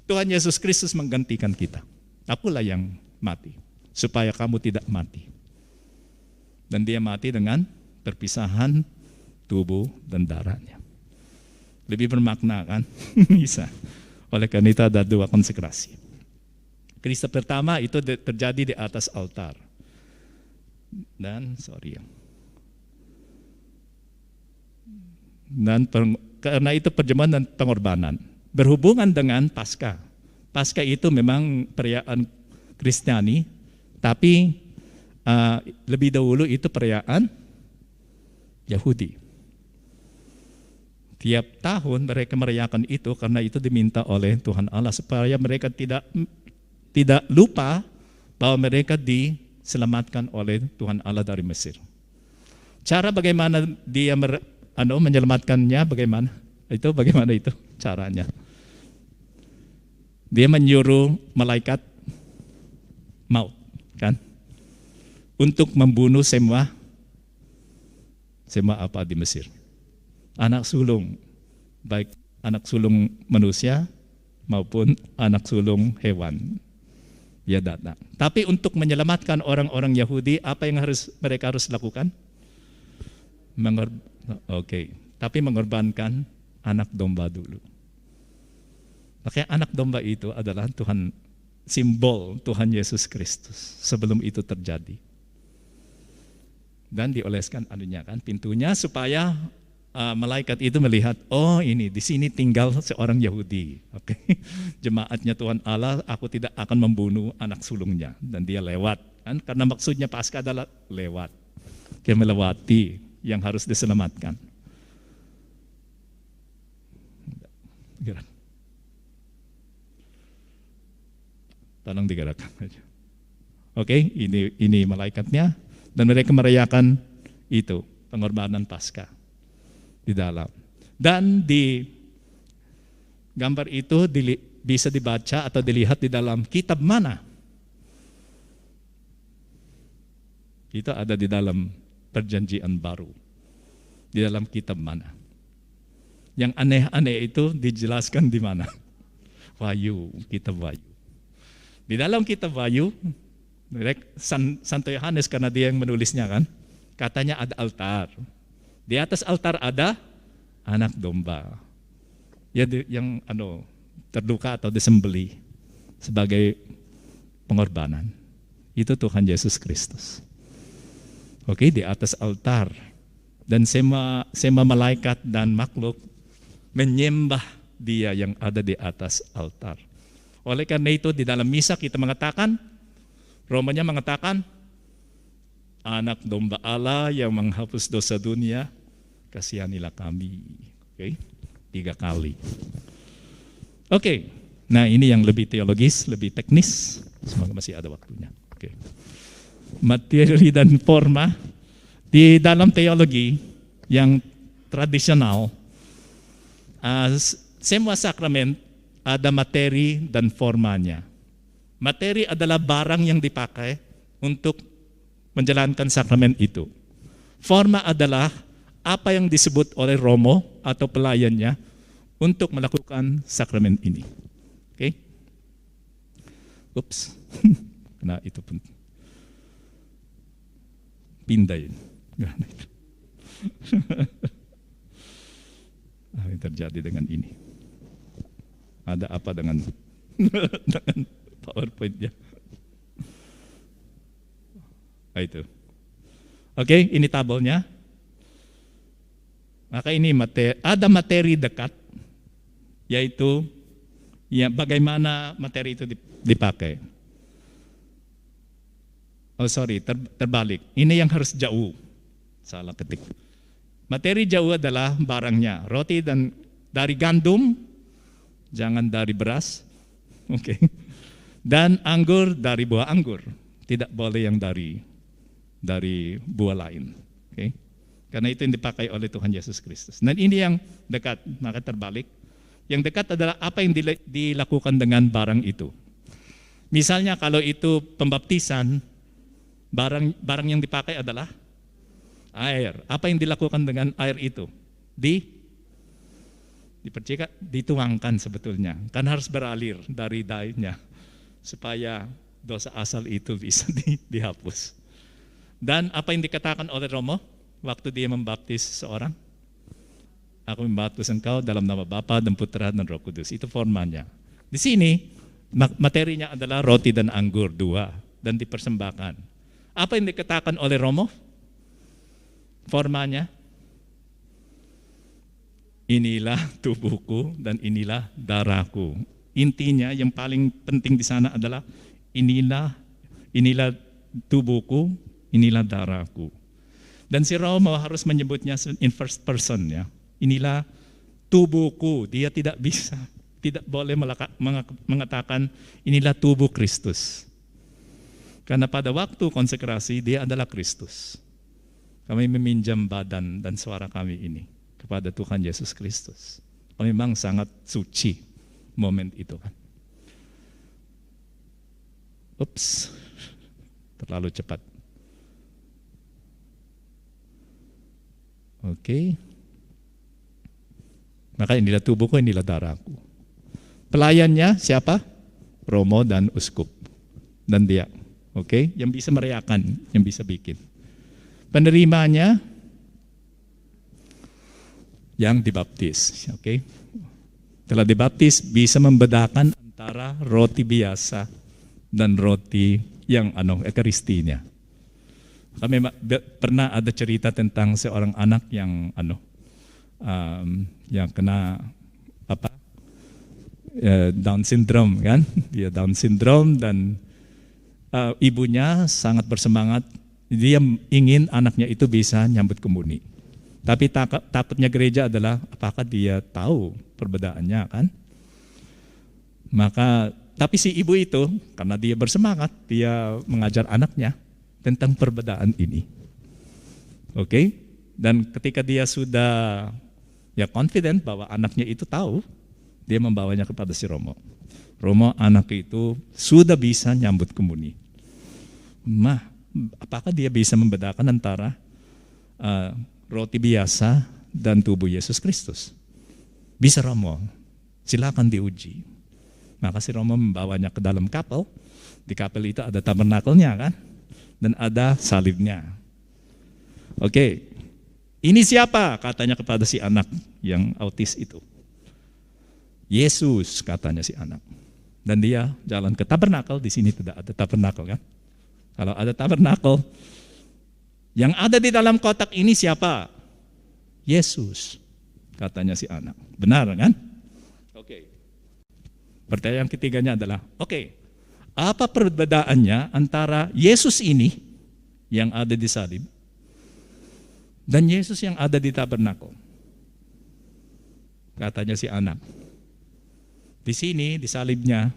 Tuhan Yesus Kristus menggantikan kita. Akulah yang mati, supaya kamu tidak mati. Dan dia mati dengan perpisahan tubuh dan darahnya. Lebih bermakna kan? Bisa. Oleh karena itu ada dua konsekrasi. Kristus pertama itu terjadi di atas altar. Dan karena itu perjamuan dan pengorbanan. Berhubungan dengan Paskah. Paskah itu memang perayaan Kristiani, tapi lebih dahulu itu perayaan Yahudi. Tiap tahun mereka merayakan itu karena itu diminta oleh Tuhan Allah supaya mereka tidak lupa bahwa mereka diselamatkan oleh Tuhan Allah dari Mesir. Cara bagaimana dia menyelamatkannya, bagaimana itu caranya? Dia menyuruh malaikat maut, kan, untuk membunuh semua apa di Mesir. Anak sulung, baik anak sulung manusia maupun anak sulung hewan. Dia datang. Tapi untuk menyelamatkan orang-orang Yahudi, apa yang mereka harus lakukan? Tapi mengorbankan anak domba dulu. Makanya anak domba itu adalah simbol Tuhan Yesus Kristus sebelum itu terjadi. Dan dioleskan pintunya supaya malaikat itu melihat, oh ini di sini tinggal seorang Yahudi. Jemaatnya Tuhan Allah, aku tidak akan membunuh anak sulungnya. Dan dia lewat, kan? Karena maksudnya Paskah adalah lewat. Dia melewati yang harus diselamatkan. Gerak. Tolong digerakkan aja. Ini malaikatnya, dan mereka merayakan itu, pengorbanan Paskah di dalam. Dan di gambar itu bisa dibaca atau dilihat di dalam kitab mana? Itu ada di dalam Perjanjian Baru. Di dalam kitab mana? Yang aneh-aneh itu dijelaskan di mana? Wahyu, kitab Wahyu. Di dalam kitab Wahyu, Santo Yohanes karena dia yang menulisnya kan, katanya ada altar. Di atas altar ada anak domba. Ya yang terluka atau disembelih sebagai pengorbanan. Itu Tuhan Yesus Kristus. Di atas altar. Dan semua malaikat dan makhluk menyembah dia yang ada di atas altar. Oleh karena itu di dalam misa kita mengatakan, Romanya mengatakan, anak domba Allah yang menghapus dosa dunia, kasihanilah kami. 3 kali. Nah ini yang lebih teologis, lebih teknis. Semoga masih ada waktunya. Materi dan forma. Di dalam teologi yang tradisional, semua sakramen ada materi dan formanya. Materi adalah barang yang dipakai untuk menjalankan sakramen itu. Forma adalah apa yang disebut oleh romo atau pelayannya untuk melakukan sakramen ini. Nah itu pun pindahin. Apa yang terjadi dengan ini? Ada apa dengan PowerPoint-nya? Itu. Ini tabelnya. Maka ini ada materi dekat, yaitu bagaimana materi itu dipakai. Terbalik. Ini yang harus jauh. Salah ketik. Materi jauh adalah barangnya. Roti dan dari gandum, jangan dari beras. Dan anggur dari buah anggur. Tidak boleh yang dari buah lain. Karena itu yang dipakai oleh Tuhan Yesus Kristus. Dan ini yang dekat, maka terbalik. Yang dekat adalah apa yang dilakukan dengan barang itu. Misalnya kalau itu pembaptisan, barang yang dipakai adalah air. Apa yang dilakukan dengan air itu? Dipercikkan, dituangkan sebetulnya. Kan harus beralir dari daunnya supaya dosa asal itu bisa dihapus. Dan apa yang dikatakan oleh Romo waktu dia membaptis seorang? Aku membaptis engkau dalam nama Bapa dan Putra dan Roh Kudus. Itu formanya. Di sini materinya adalah roti dan anggur 2 dan dipersembahkan. Apa yang dikatakan oleh Romo? Formanya, inilah tubuhku dan inilah darahku. Intinya yang paling penting di sana adalah inilah tubuhku, inilah darahku. Dan si Romo harus menyebutnya in first person ya. Inilah tubuhku. Dia tidak boleh mengatakan inilah tubuh Kristus. Karena pada waktu konsekrasi dia adalah Kristus. Kami meminjam badan dan suara kami ini kepada Tuhan Yesus Kristus. Memang sangat suci momen itu kan. Ups, terlalu cepat. Oke. Maka inilah tubuhku, inilah darahku. Pelayannya siapa? Romo dan uskup. Dan dia. Oke, yang bisa merayakan, yang bisa bikin. Penerimanya yang dibaptis, oke. Telah dibaptis bisa membedakan antara roti biasa dan roti yang ekaristinya. Kami pernah ada cerita tentang seorang anak yang yang kena Down syndrome kan? Dia Down syndrome dan ibunya sangat bersemangat. Dia ingin anaknya itu bisa nyambut komuni. Tapi takutnya gereja adalah apakah dia tahu perbedaannya kan? Tapi si ibu itu karena dia bersemangat, dia mengajar anaknya tentang perbedaan ini. Oke? Dan ketika dia sudah confident bahwa anaknya itu tahu, dia membawanya kepada si Romo. Romo, anak itu sudah bisa nyambut komuni. Apakah dia bisa membedakan antara roti biasa dan tubuh Yesus Kristus? Bisa Romo, silakan diuji. Maka si Romo membawanya ke dalam kapel. Di kapel itu ada tabernakelnya kan, dan ada salibnya. Oke, ini siapa? Katanya kepada si anak yang autis itu. Yesus, katanya si anak. Dan dia jalan ke tabernakel. Di sini tidak ada tabernakel kan? Kalau ada tabernakel, yang ada di dalam kotak ini siapa? Yesus, katanya si anak. Benar kan? Oke. Pertanyaan ketiganya adalah, apa perbedaannya antara Yesus ini yang ada di salib dan Yesus yang ada di tabernakel? Katanya si anak. Di sini, di salibnya,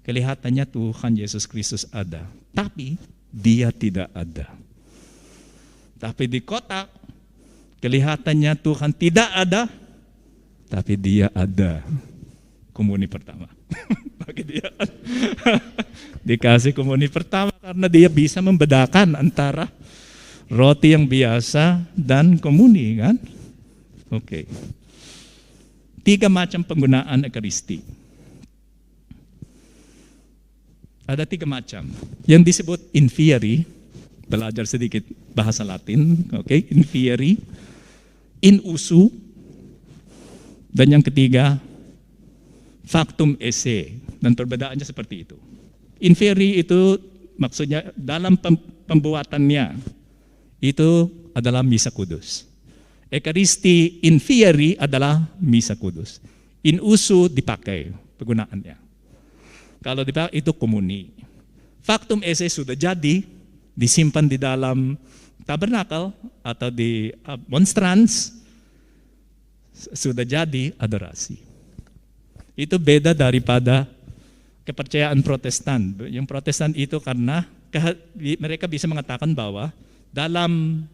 kelihatannya Tuhan Yesus Kristus ada, tapi dia tidak ada. Tapi di kotak, kelihatannya Tuhan tidak ada, tapi dia ada. Komuni pertama. Bagi dia dikasih komuni pertama karena dia bisa membedakan antara roti yang biasa dan komuni kan? Oke. 3 macam penggunaan ekaristi. Ada 3 macam. Yang disebut infieri, belajar sedikit bahasa Latin, infieri, in usu, dan yang ketiga factum esse, dan perbedaannya seperti itu. Infieri itu maksudnya dalam pembuatannya itu adalah misa kudus. Ekaristi infieri adalah misa kudus. In usu dipakai penggunaannya. Kalau dipakai itu komuni. Factum esse sudah jadi, disimpan di dalam tabernakel atau di monstrans, sudah jadi adorasi. Itu beda daripada kepercayaan Protestan. Yang Protestan itu karena mereka bisa mengatakan bahwa dalam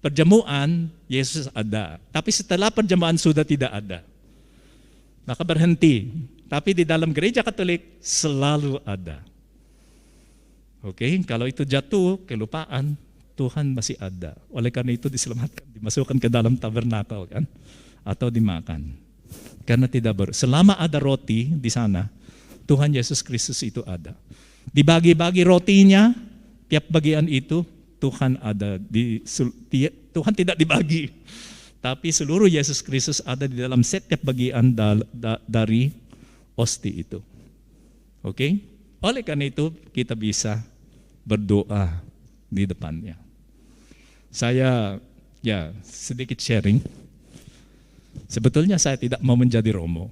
perjamuan Yesus ada, tapi setelah perjamuan sudah tidak ada. Maka berhenti. Tapi di dalam gereja Katolik selalu ada. Kalau itu jatuh, kelupaan, Tuhan masih ada. Oleh karena itu diselamatkan, dimasukkan ke dalam tabernakel kan, atau dimakan. Karena selama ada roti di sana, Tuhan Yesus Kristus itu ada. Dibagi-bagi rotinya, tiap bagian itu Tuhan ada. Tuhan tidak dibagi, tapi seluruh Yesus Kristus ada di dalam setiap bagian dari osti itu. Oleh karena itu kita bisa berdoa di depannya. Saya sedikit sharing. Sebetulnya saya tidak mau menjadi Romo.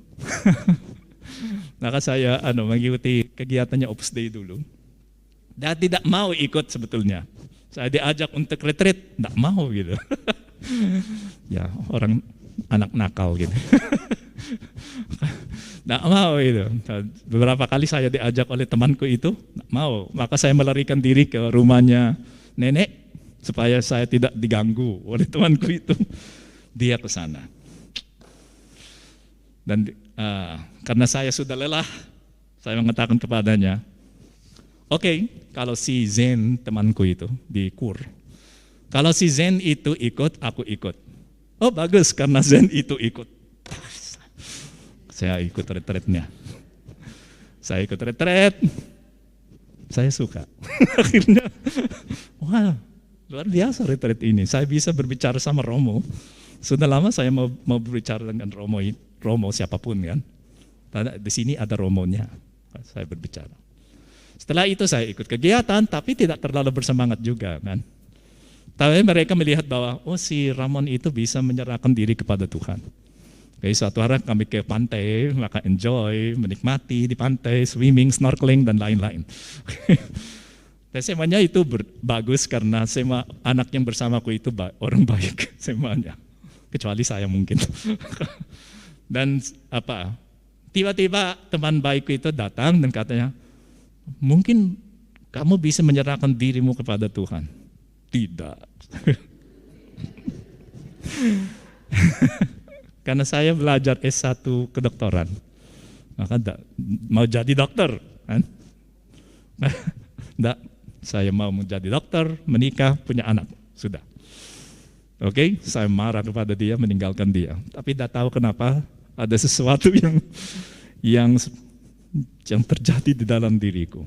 Maka saya mengikuti kegiatannya Opus Dei dulu. Dan tidak mau ikut sebetulnya. Saya diajak untuk retreat, tidak mau gitu. anak nakal gitu. Nggak mau itu. Beberapa kali saya diajak oleh temanku itu, nggak mau. Maka saya melarikan diri ke rumahnya nenek supaya saya tidak diganggu oleh temanku itu. Dia ke sana. Dan karena saya sudah lelah, saya mengatakan kepadanya, oke, kalau si Zen temanku itu di KUR, kalau si Zen itu ikut, aku ikut. Oh bagus, karena Zen itu ikut. Saya ikut retretnya. Saya ikut retret. Saya suka. Akhirnya, wah luar biasa retret ini. Saya bisa berbicara sama Romo. Sudah lama saya mau berbicara dengan Romo siapapun kan. Di sini ada Romonya. Saya berbicara. Setelah itu saya ikut kegiatan, tapi tidak terlalu bersemangat juga kan. Tapi mereka melihat bahwa oh si Ramon itu bisa menyerahkan diri kepada Tuhan. Oke, suatu hari kami ke pantai, maka enjoy, menikmati di pantai, swimming, snorkeling dan lain-lain. Dan semuanya itu bagus karena semua anak yang bersamaku itu orang baik semuanya, kecuali saya mungkin. Dan tiba-tiba teman baikku itu datang dan katanya, mungkin kamu bisa menyerahkan dirimu kepada Tuhan. Tidak. Karena saya belajar S1 kedokteran, maka mau jadi dokter, kan? Enggak, saya mau menjadi dokter, menikah, punya anak, sudah. Oke, saya marah kepada dia, meninggalkan dia. Tapi tidak tahu kenapa ada sesuatu yang terjadi di dalam diriku.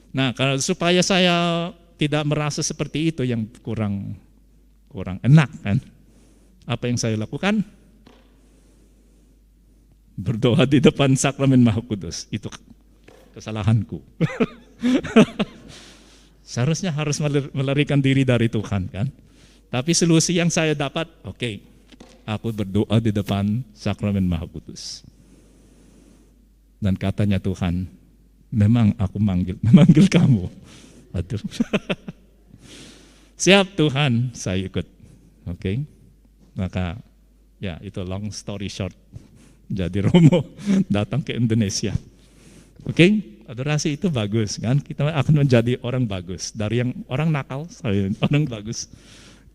Nah, kalau supaya saya tidak merasa seperti itu yang kurang enak kan? Apa yang saya lakukan? Berdoa di depan sakramen Maha Kudus. Itu kesalahanku. Seharusnya harus melarikan diri dari Tuhan kan. Tapi solusi yang saya dapat, oke, aku berdoa di depan sakramen Maha Kudus. Dan katanya Tuhan, memang aku memanggil kamu. Aduh. Siap Tuhan, saya ikut. Oke. Maka ya itu long story short. Jadi Romo datang ke Indonesia. Oke, adorasi itu bagus kan? Kita akan menjadi orang bagus. Dari yang orang nakal, orang bagus.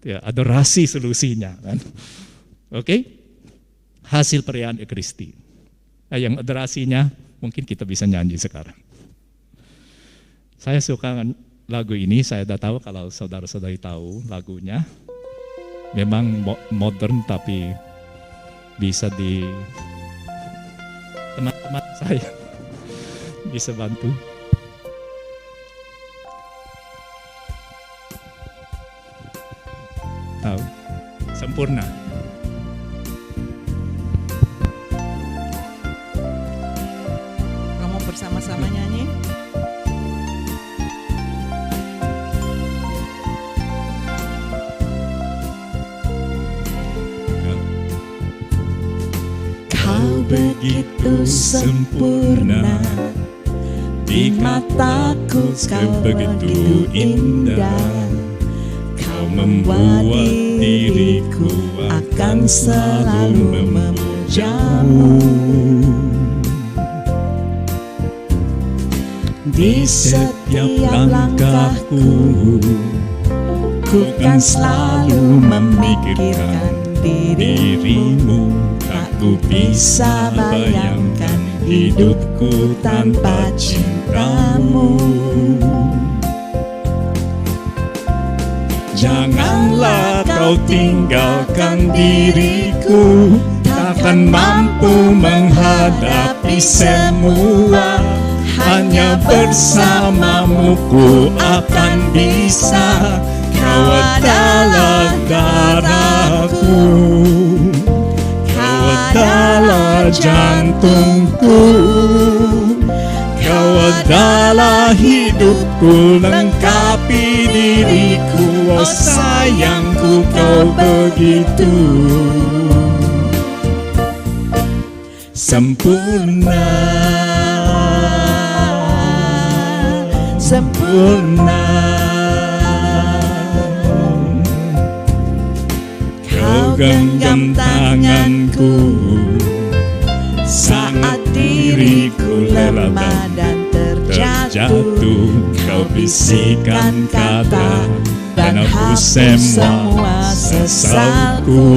Ya, adorasi solusinya kan. Oke? Hasil perayaan Ekaristi. Yang adorasinya mungkin kita bisa nyanyi sekarang. Saya suka lagu ini, saya sudah tahu kalau saudara-saudari tahu lagunya. Memang modern tapi bisa teman-teman saya bisa bantu. Tahu? Sempurna. Kamu bersama-sama nyanyi. Kau begitu sempurna, di mataku kau begitu indah. Kau membuat diriku akan selalu memujamu. Di setiap langkahku, ku kan selalu memikirkan dirimu. Aku bisa bayangkan hidupku tanpa cintamu. Janganlah kau tinggalkan diriku, takkan mampu menghadapi semua. Hanya bersamamu ku akan bisa. Kau adalah darahku, adalah jantungku, kau adalah hidupku, lengkapi diriku, oh sayangku kau begitu sempurna, sempurna. Kau genggam tanganku saat diriku lemah dan terjatuh. Kau bisikan kata dan hapus semua sesalku.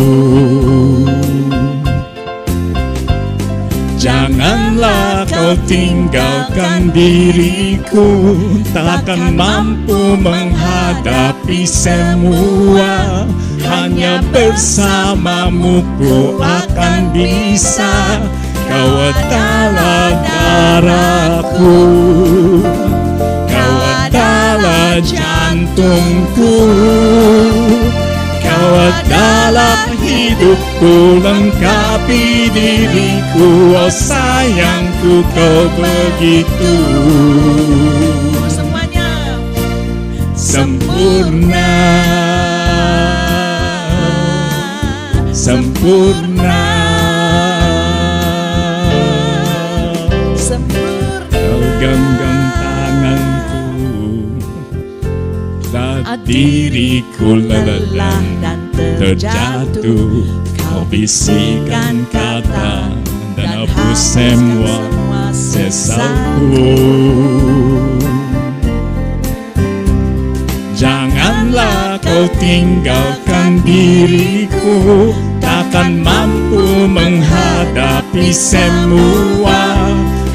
Janganlah kau tinggalkan diriku, takkan mampu menghadapi semua. Hanya bersamamu ku akan bisa. Kau adalah darahku, kau adalah jantungku, kau adalah hidupku, lengkapi diriku. Oh sayangku, kau begitu Semuanya sempurna, sempurna, sempurna. kau genggam tanganku saat diriku lelah dan terjatuh. Kau bisikan kata dan hapus semua sesalku. Janganlah kau tinggalkan diriku, takkan mampu menghadapi semua.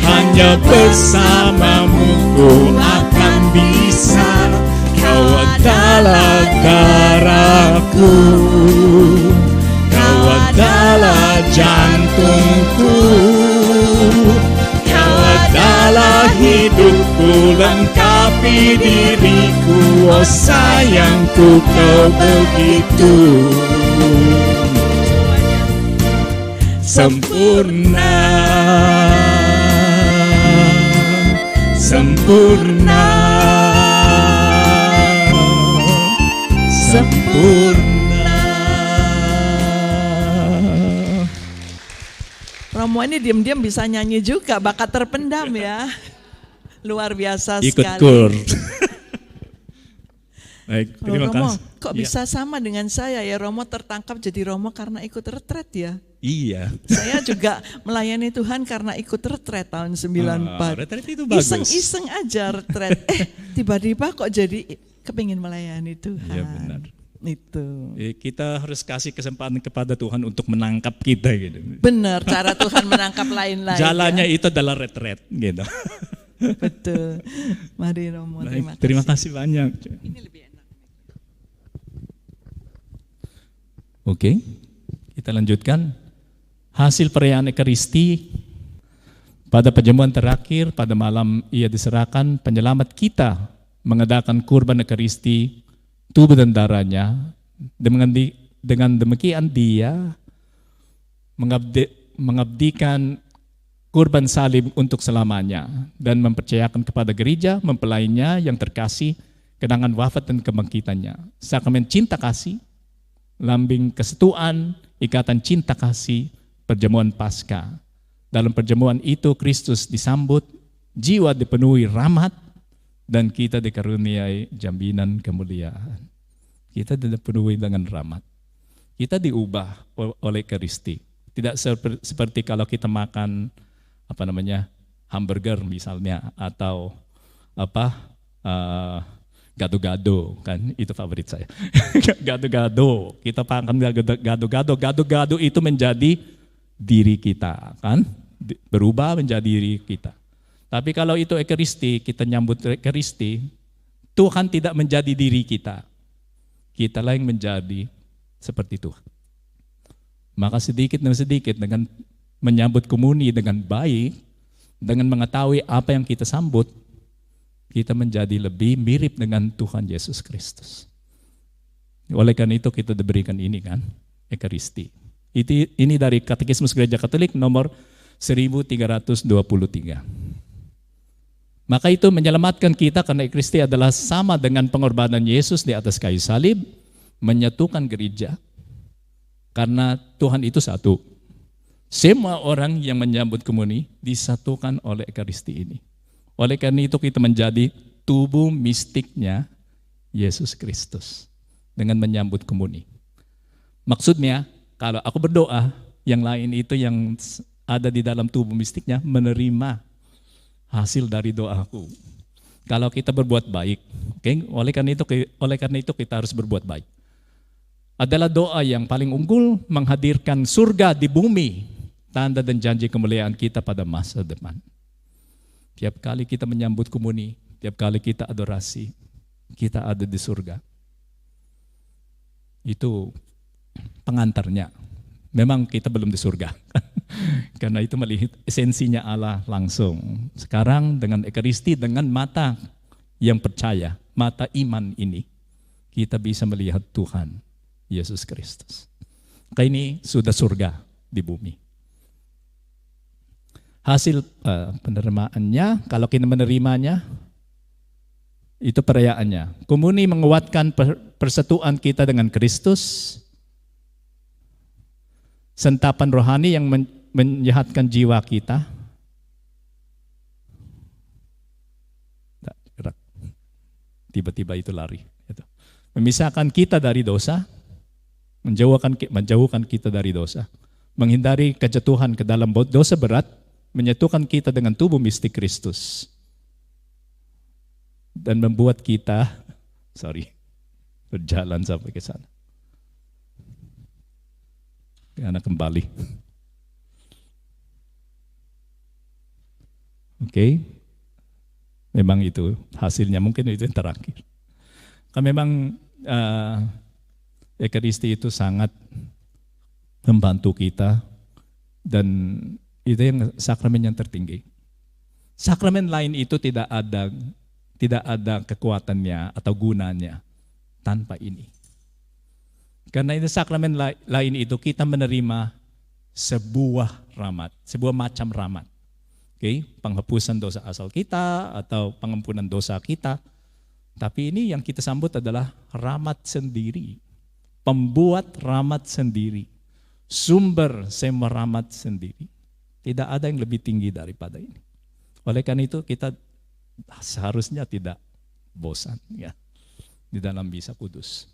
Hanya bersamamu ku akan bisa. Kau adalah darahku, kau adalah jantungku, kau adalah hidupku, lengkapi diriku. Oh sayangku, kau begitu sempurna, sempurna, sempurna. Romo ini diam-diam bisa nyanyi juga, bakat terpendam ya. Luar biasa Ikut sekali. kur. Baik, Kalau terima Romo, kasih. kok Ya, bisa sama dengan saya ya? Romo tertangkap jadi Romo karena ikut retret ya. iya. Saya juga melayani Tuhan karena ikut retret tahun 94. Retret itu bagus. Iseng-iseng aja retret. Tiba-tiba kok jadi kepingin melayani Tuhan. Iya, benar. Itu. Kita harus kasih kesempatan kepada Tuhan untuk menangkap kita gitu. Benar, cara Tuhan menangkap lain-lain. Jalannya ya. itu adalah retret gitu. Betul. Mari Romo, Baik, terima kasih. terima kasih banyak. Ini lebih enak. Oke, kita lanjutkan. Hasil perayaan Ekaristi pada perjamuan terakhir pada malam ia diserahkan, penyelamat kita mengadakan kurban Ekaristi tubuh dan darahnya. Dengan demikian dia mengabdikan kurban salib untuk selamanya dan mempercayakan kepada gereja mempelainya yang terkasih kenangan wafat dan kebangkitannya, sakramen cinta kasih, lambing kesatuan, ikatan cinta kasih, perjamuan Paskah. Dalam perjamuan itu Kristus disambut, jiwa dipenuhi rahmat, dan kita dikaruniai jaminan kemuliaan. Kita dipenuhi dengan rahmat. Kita diubah oleh Kristi. Tidak seperti kalau kita makan hamburger misalnya, atau gado-gado, kan itu favorit saya. Gado-gado, kita makan gado-gado itu menjadi diri kita, kan berubah menjadi diri kita. Tapi kalau itu Ekaristi, kita nyambut Ekaristi, Tuhan tidak menjadi diri kita, kita lah yang menjadi seperti Tuhan. Maka sedikit demi sedikit dengan menyambut komuni dengan baik, dengan mengetahui apa yang kita sambut, kita menjadi lebih mirip dengan Tuhan Yesus Kristus. Oleh karena itu kita diberikan ini kan, Ekaristi. Ini dari Katekismus Gereja Katolik nomor 1323. Maka itu menyelamatkan kita karena Ekaristi adalah sama dengan pengorbanan Yesus di atas kayu salib, menyatukan gereja. Karena Tuhan itu satu. Semua orang yang menyambut komuni disatukan oleh Ekaristi ini. Oleh karena itu kita menjadi tubuh mistiknya Yesus Kristus dengan menyambut komuni. Maksudnya Kalau aku berdoa, yang lain itu yang ada di dalam tubuh mistiknya menerima hasil dari doaku. Kalau kita berbuat baik, okay? oleh karena itu kita harus berbuat baik. Adalah doa yang paling unggul menghadirkan surga di bumi, tanda dan janji kemuliaan kita pada masa depan. Tiap kali kita menyambut komuni, tiap kali kita adorasi, kita ada di surga. Itu pengantarnya. Memang kita belum di surga. Karena itu melihat esensinya Allah langsung. Sekarang dengan Ekaristi, dengan mata yang percaya, mata iman ini, kita bisa melihat Tuhan Yesus Kristus. Maka ini sudah surga di bumi. Hasil penerimaannya, kalau kita menerimanya, itu perayaannya. Komuni menguatkan persatuan kita dengan Kristus, sentapan rohani yang menyehatkan jiwa kita. Tiba-tiba itu lari. Memisahkan kita dari dosa, menjauhkan kita dari dosa, menghindari kejatuhan ke dalam dosa berat, menyatukan kita dengan tubuh mistik Kristus, dan membuat kita berjalan sampai ke sana. Karena kembali. Oke. Memang itu hasilnya, mungkin itu yang terakhir. Karena memang Ekaristi itu sangat membantu kita, dan itu yang sakramen yang tertinggi. Sakramen lain itu tidak ada kekuatannya atau gunanya tanpa ini. Karena itu sakramen lain itu kita menerima sebuah rahmat, sebuah macam rahmat. Okay? Penghapusan dosa asal kita atau pengampunan dosa kita. Tapi ini yang kita sambut adalah rahmat sendiri. Pembuat rahmat sendiri. Sumber semua rahmat sendiri. Tidak ada yang lebih tinggi daripada ini. Oleh karena itu kita seharusnya tidak bosan ya di dalam Misa Kudus.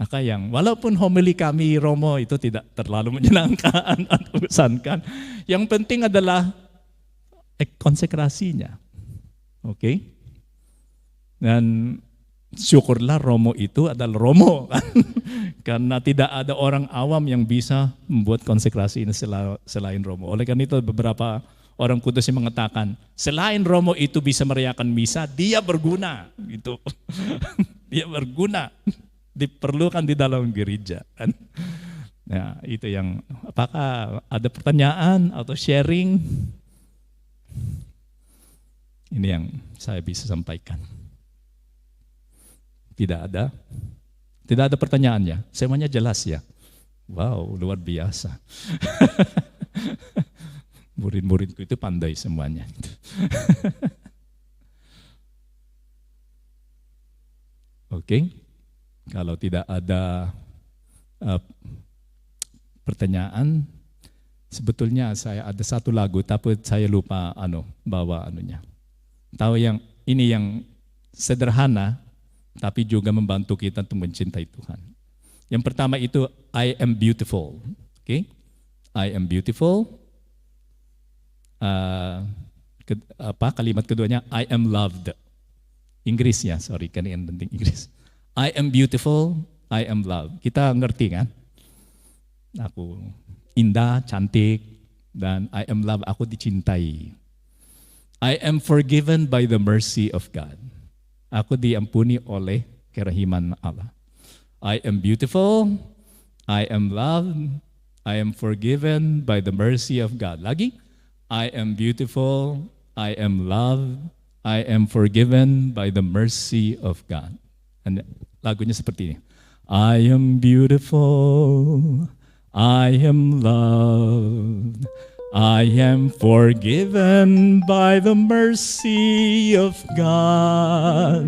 Maka yang walaupun homili kami Romo itu tidak terlalu menyenangkan atau membosankan, yang penting adalah konsekrasinya. Oke? Dan syukurlah Romo itu adalah Romo kan? Karena tidak ada orang awam yang bisa membuat konsekrasi ini selain Romo. Oleh karena itu beberapa orang kudus yang mengatakan selain Romo itu bisa merayakan misa, dia berguna gitu. Dia berguna, diperlukan di dalam gereja kan. Nah, itu yang, apakah ada pertanyaan atau sharing? Ini yang saya bisa sampaikan. Tidak ada pertanyaannya, semuanya jelas ya. Wow, luar biasa. Murid-muridku itu pandai semuanya. Oke, kalau tidak ada pertanyaan, sebetulnya saya ada satu lagu, tapi saya lupa bawa anunya. Tahu yang ini yang sederhana, tapi juga membantu kita untuk mencintai Tuhan. Yang pertama itu I am beautiful. Oke, I am beautiful. Kalimat keduanya I am loved. Inggrisnya, kan yang penting Inggris. I am beautiful, I am loved. Kita ngerti kan? Aku indah, cantik, dan I am loved, aku dicintai. I am forgiven by the mercy of God. Aku diampuni oleh kerahiman Allah. I am beautiful, I am loved, I am forgiven by the mercy of God. Lagi, I am beautiful, I am loved, I am forgiven by the mercy of God. And lagunya seperti ini. I am beautiful, I am loved, I am forgiven by the mercy of God.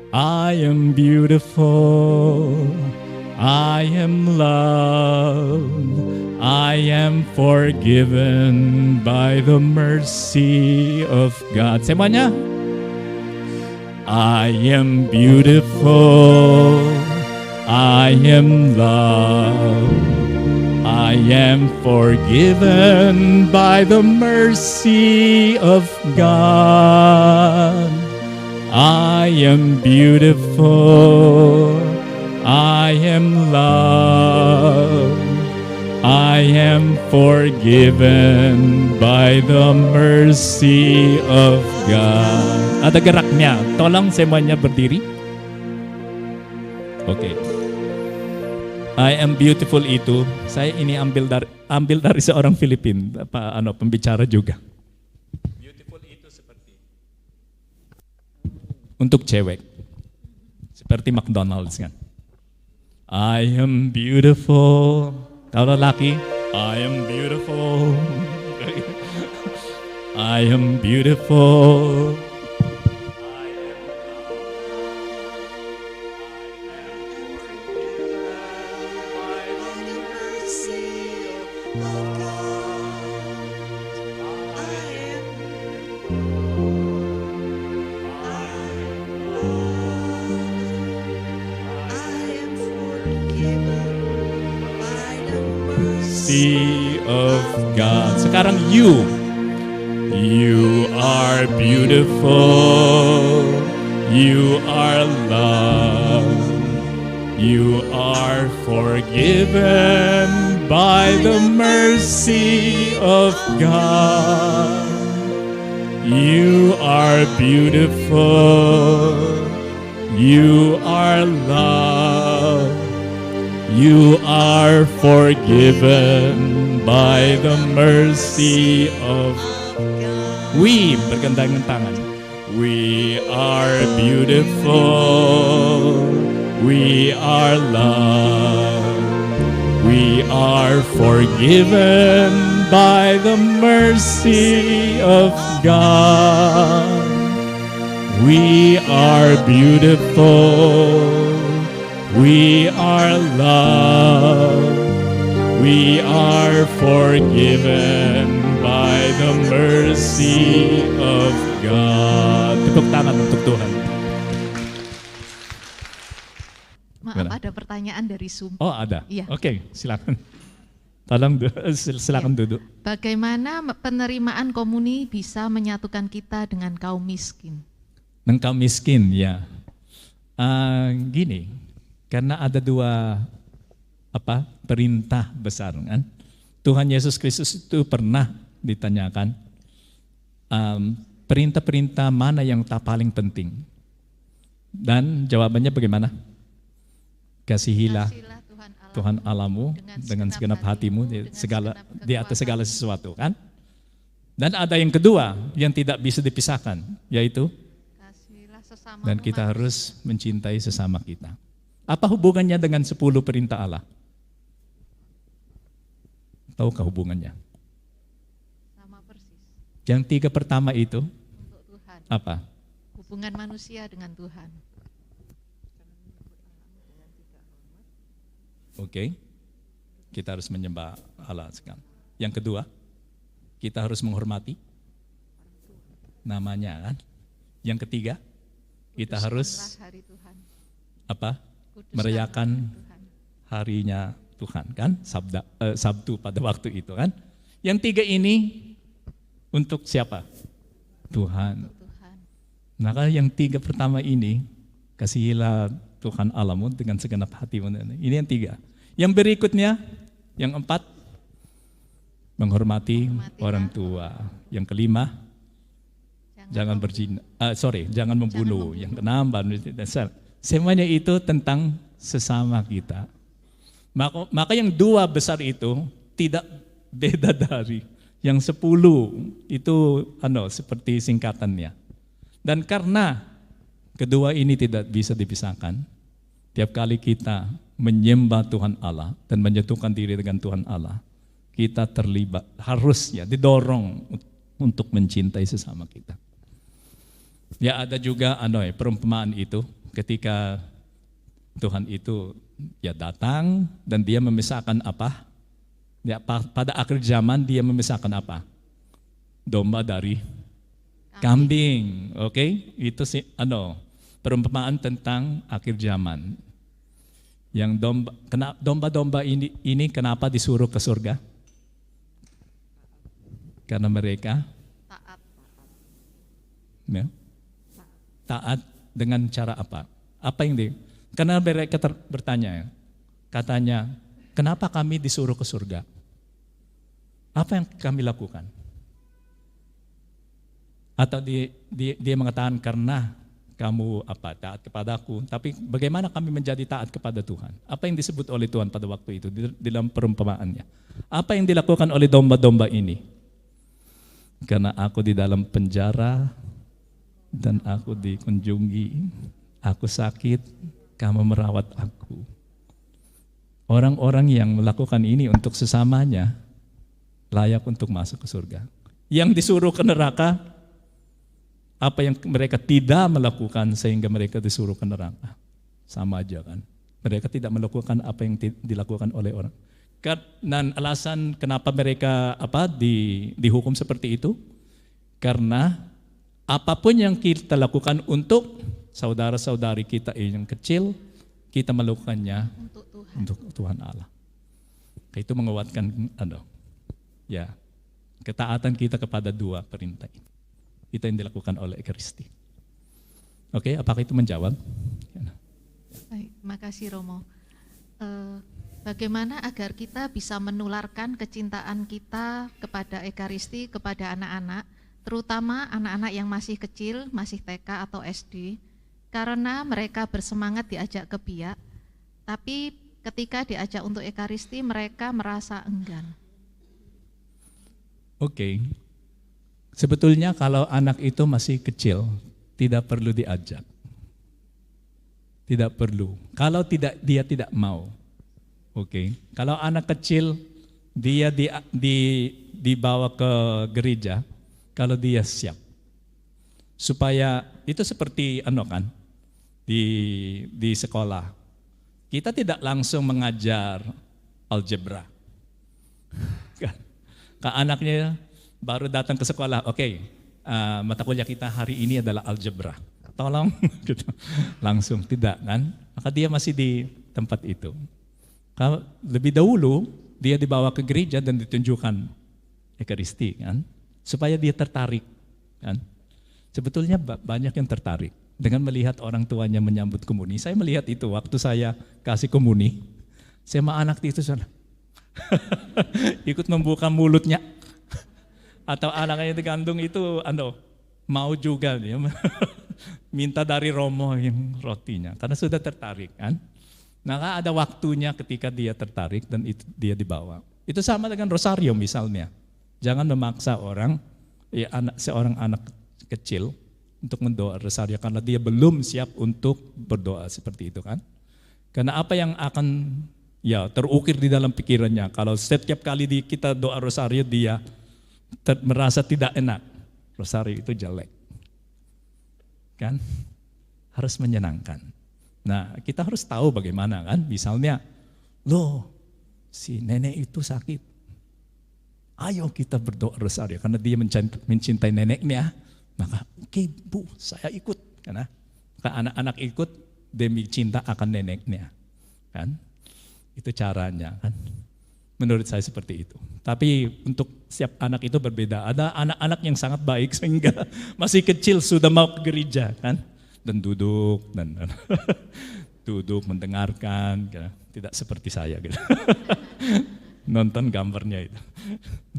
I am beautiful, I am loved, I am forgiven by the mercy of God. Semuanya. I am beautiful, I am loved. I am forgiven by the mercy of God. I am beautiful. I am loved. I am forgiven by the mercy of God. Ada geraknya. Tolong semuanya berdiri. Oke. I am beautiful itu, saya ini ambil dari seorang Filipin, pembicara juga. Beautiful itu seperti untuk cewek, seperti McDonald's kan. I am beautiful. Kalau laki, I am beautiful. I am beautiful. Of God. Sekarang you are beautiful, you are loved, you are forgiven by the mercy of God. You are beautiful, you are loved, you are forgiven by the mercy of God. We, bergandengan tangan. We are beautiful. We are loved. We are forgiven by the mercy of God. We are beautiful. We are loved. We are forgiven by the mercy of God. Tepuk tangan untuk Tuhan. Maaf, ada pertanyaan dari Zoom. Oh, ada? Iya. Oke, silakan. Tolong silakan duduk. Bagaimana penerimaan komuni bisa menyatukan kita dengan kaum miskin? Dengan kaum miskin, ya. Gini, karena ada dua perintah besar kan. Tuhan Yesus Kristus itu pernah ditanyakan perintah-perintah mana yang paling penting, dan jawabannya bagaimana? Kasihilah Tuhan Allahmu dengan segenap hatimu di atas segala sesuatu kan. Dan ada yang kedua yang tidak bisa dipisahkan, yaitu dan kita harus mencintai sesama kita. Apa hubungannya dengan 10 perintah Allah? Tahukah hubungannya? Sama persis. Yang 3 pertama itu Untuk Tuhan. apa? Hubungan manusia dengan Tuhan. Oke. Kita harus menyembah Allah sekarang. Yang kedua, kita harus menghormati namanya kan. Yang ketiga, kita harus Hari Tuhan. merayakan Tuhan. harinya Tuhan kan, Sabtu pada waktu itu kan. Yang 3 ini untuk siapa? Tuhan. Tuhan. Maka yang 3 pertama ini, kasihilah Tuhan Allahmu dengan segenap hatimu. Ini yang 3. Yang berikutnya, yang 4, menghormati orang tua. Yang kelima, jangan berzina. Jangan membunuh. Yang keenam, semuanya itu tentang sesama kita. Maka yang 2 besar itu tidak beda dari yang 10 itu seperti singkatannya. Dan karena kedua ini tidak bisa dipisahkan, tiap kali kita menyembah Tuhan Allah dan menyatukan diri dengan Tuhan Allah, kita terlibat, harusnya didorong untuk mencintai sesama kita. Ya ada juga perumpamaan itu ketika Tuhan itu datang dan dia memisahkan apa? Ya, pada akhir zaman dia memisahkan apa? Domba dari kambing. Oke? Itu perumpamaan tentang akhir zaman. Yang domba-domba ini kenapa disuruh ke surga? Karena mereka Taat. ya, taat dengan cara apa? Apa yang karena mereka bertanya, katanya, kenapa kami disuruh ke surga? Apa yang kami lakukan? Atau dia mengatakan karena kamu taat kepadaku, tapi bagaimana kami menjadi taat kepada Tuhan? Apa yang disebut oleh Tuhan pada waktu itu di dalam perumpamaannya? Apa yang dilakukan oleh domba-domba ini? Karena aku di dalam penjara dan aku dikunjungi, aku sakit, kamu merawat aku. Orang-orang yang melakukan ini untuk sesamanya layak untuk masuk ke surga. Yang disuruh ke neraka, apa yang mereka tidak melakukan sehingga mereka disuruh ke neraka. Sama aja kan. Mereka tidak melakukan apa yang dilakukan oleh orang. Dan alasan kenapa mereka dihukum seperti itu, karena apapun yang kita lakukan untuk saudara-saudari kita yang kecil, kita melakukannya untuk Tuhan Allah. Itu menguatkan ketaatan kita kepada dua perintah ini. Itu yang dilakukan oleh Ekaristi. Oke, apakah itu menjawab? Baik, makasih Romo. Bagaimana agar kita bisa menularkan kecintaan kita kepada Ekaristi, kepada anak-anak, terutama anak-anak yang masih kecil, masih TK atau SD, karena mereka bersemangat diajak ke biak, tapi ketika diajak untuk Ekaristi mereka merasa enggan. Oke. Sebetulnya kalau anak itu masih kecil, tidak perlu diajak. Tidak perlu. Kalau dia tidak mau. Oke. Kalau anak kecil dia dibawa ke gereja, kalau dia siap. Supaya itu seperti di sekolah. Kita tidak langsung mengajar algebra. Ke anaknya baru datang ke sekolah, mata kuliah kita hari ini adalah algebra. Tolong, gitu. Langsung tidak kan? Maka dia masih di tempat itu. Kalau lebih dahulu dia dibawa ke gereja dan ditunjukkan Ekaristi, kan? Supaya dia tertarik, kan? Sebetulnya banyak yang tertarik dengan melihat orang tuanya menyambut komuni. Saya melihat itu waktu saya kasih komuni, sama anak itu sana ikut membuka mulutnya. Atau anaknya digandung itu mau juga dia minta dari Romo yang rotinya karena sudah tertarik kan. Maka ada waktunya ketika dia tertarik dan itu dia dibawa. Itu sama dengan rosario misalnya. Jangan memaksa seorang anak kecil untuk mendoa rosario karena dia belum siap untuk berdoa seperti itu kan. Karena apa yang akan terukir di dalam pikirannya kalau setiap kali kita doa rosario dia merasa tidak enak, rosario itu jelek, kan? Harus menyenangkan. Nah, kita harus tahu bagaimana kan? Misalnya, si nenek itu sakit, ayo kita berdoa rosario karena dia mencintai neneknya. Maka Bu, saya ikut, karena anak-anak ikut demi cinta akan neneknya, kan? Itu caranya, kan? Menurut saya seperti itu. Tapi untuk setiap anak itu berbeda. Ada anak-anak yang sangat baik sehingga masih kecil sudah mau ke gereja kan, dan duduk mendengarkan, gitu. Tidak seperti saya gitu. Nonton gambarnya itu,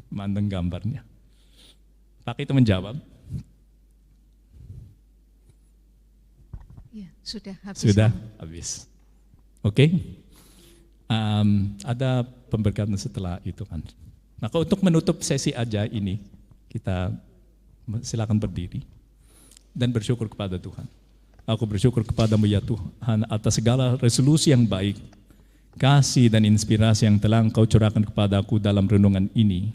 mandang gambarnya. Pakai itu menjawab. Ya, sudah habis. Sudah habis. Oke. Ada pemberkatan setelah itu kan. Maka untuk menutup sesi aja ini, kita silakan berdiri dan bersyukur kepada Tuhan. Aku bersyukur kepadamu ya Tuhan atas segala resolusi yang baik, kasih dan inspirasi yang telah Engkau curahkan kepadaku dalam renungan ini.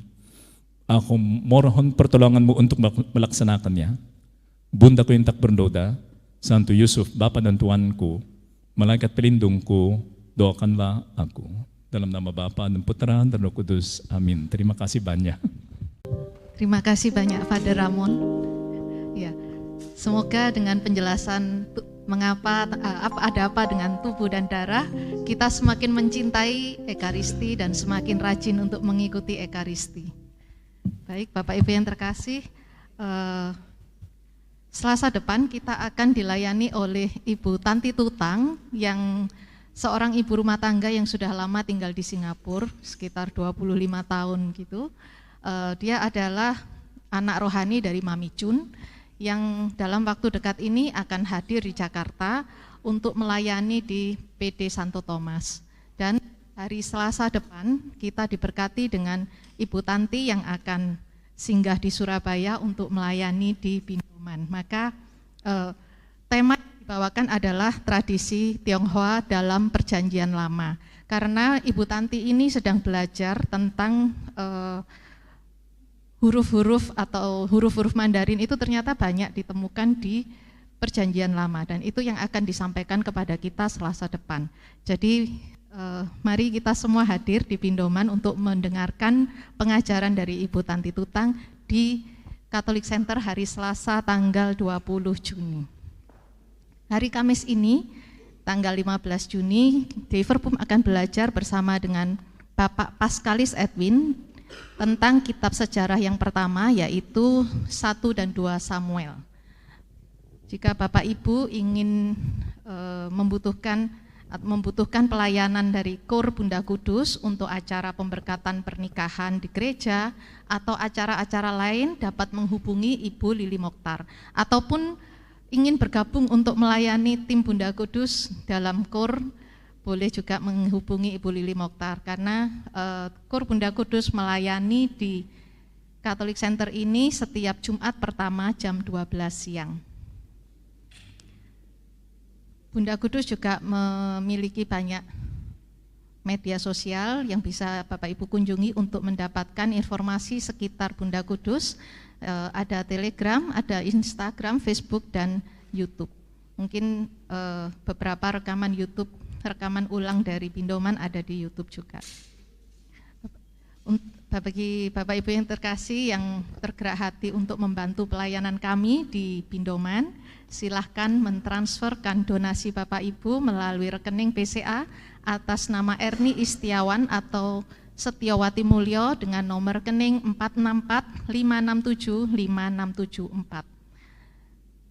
Aku mohon pertolonganmu untuk melaksanakannya. Bundaku yang tak bernoda, Santo Yusuf, Bapa dan Tuanku, malaikat pelindungku, doakanlah aku. Dalam nama Bapa dan Putra dan Roh Kudus. Amin. Terima kasih banyak. Terima kasih banyak Father Ramon. Ya, semoga dengan penjelasan mengapa ada apa dengan tubuh dan darah, kita semakin mencintai Ekaristi dan semakin rajin untuk mengikuti Ekaristi. Baik, Bapak Ibu yang terkasih, Selasa depan kita akan dilayani oleh Ibu Tanti Tutang yang seorang ibu rumah tangga yang sudah lama tinggal di Singapura, sekitar 25 tahun gitu. Dia adalah anak rohani dari Mami Chun yang dalam waktu dekat ini akan hadir di Jakarta untuk melayani di PD Santo Thomas. Dan hari Selasa depan kita diberkati dengan Ibu Tanti yang akan singgah di Surabaya untuk melayani di Pindoman. Maka tema yang dibawakan adalah tradisi Tionghoa dalam Perjanjian Lama. Karena Ibu Tanti ini sedang belajar tentang huruf-huruf atau huruf-huruf Mandarin itu ternyata banyak ditemukan di Perjanjian Lama, dan itu yang akan disampaikan kepada kita Selasa depan. Jadi mari kita semua hadir di Pindoman untuk mendengarkan pengajaran dari Ibu Tanti Tutang di Catholic Center hari Selasa tanggal 20 Juni. Hari Kamis ini tanggal 15 Juni Deverbum akan belajar bersama dengan Bapak Paskalis Edwin tentang kitab sejarah yang pertama, yaitu 1 dan 2 Samuel. Jika Bapak Ibu ingin membutuhkan pelayanan dari KUR Bunda Kudus untuk acara pemberkatan pernikahan di gereja atau acara-acara lain, dapat menghubungi Ibu Lili Mokhtar. Ataupun ingin bergabung untuk melayani tim Bunda Kudus dalam KUR, boleh juga menghubungi Ibu Lili Mokhtar, karena KUR Bunda Kudus melayani di Catholic Center ini setiap Jumat pertama jam 12 siang. Bunda Kudus juga memiliki banyak media sosial yang bisa Bapak Ibu kunjungi untuk mendapatkan informasi sekitar Bunda Kudus. Ada Telegram, ada Instagram, Facebook, dan YouTube. Mungkin beberapa rekaman ulang dari Pindoman ada di YouTube juga. Bagi Bapak Ibu yang terkasih yang tergerak hati untuk membantu pelayanan kami di Pindoman, silahkan mentransferkan donasi Bapak Ibu melalui rekening BCA atas nama Erni Istiawan atau Setiawati Mulyo dengan nomor rekening 46456756774.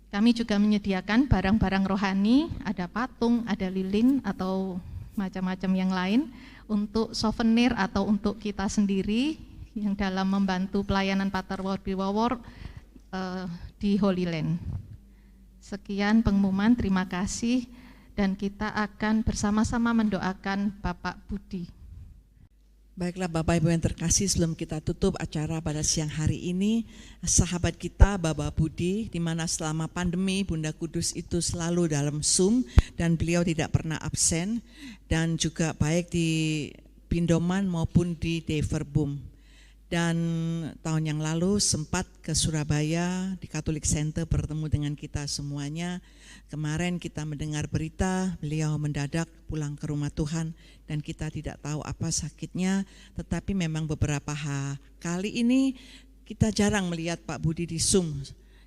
Kami juga menyediakan barang-barang rohani, ada patung, ada lilin, atau macam-macam yang lain untuk souvenir atau untuk kita sendiri yang dalam membantu pelayanan Pater Wawor di Holy Land. Sekian pengumuman, terima kasih, dan kita akan bersama-sama mendoakan Bapak Budi. Baiklah Bapak Ibu yang terkasih, sebelum kita tutup acara pada siang hari ini, sahabat kita Bapak Budi, di mana selama pandemi Bunda Kudus itu selalu dalam Zoom dan beliau tidak pernah absen, dan juga baik di Pindoman maupun di Deverbum. Dan tahun yang lalu sempat ke Surabaya di Catholic Center bertemu dengan kita semuanya. Kemarin kita mendengar berita beliau mendadak pulang ke rumah Tuhan dan kita tidak tahu apa sakitnya, tetapi memang beberapa kali ini kita jarang melihat Pak Budi di Zoom.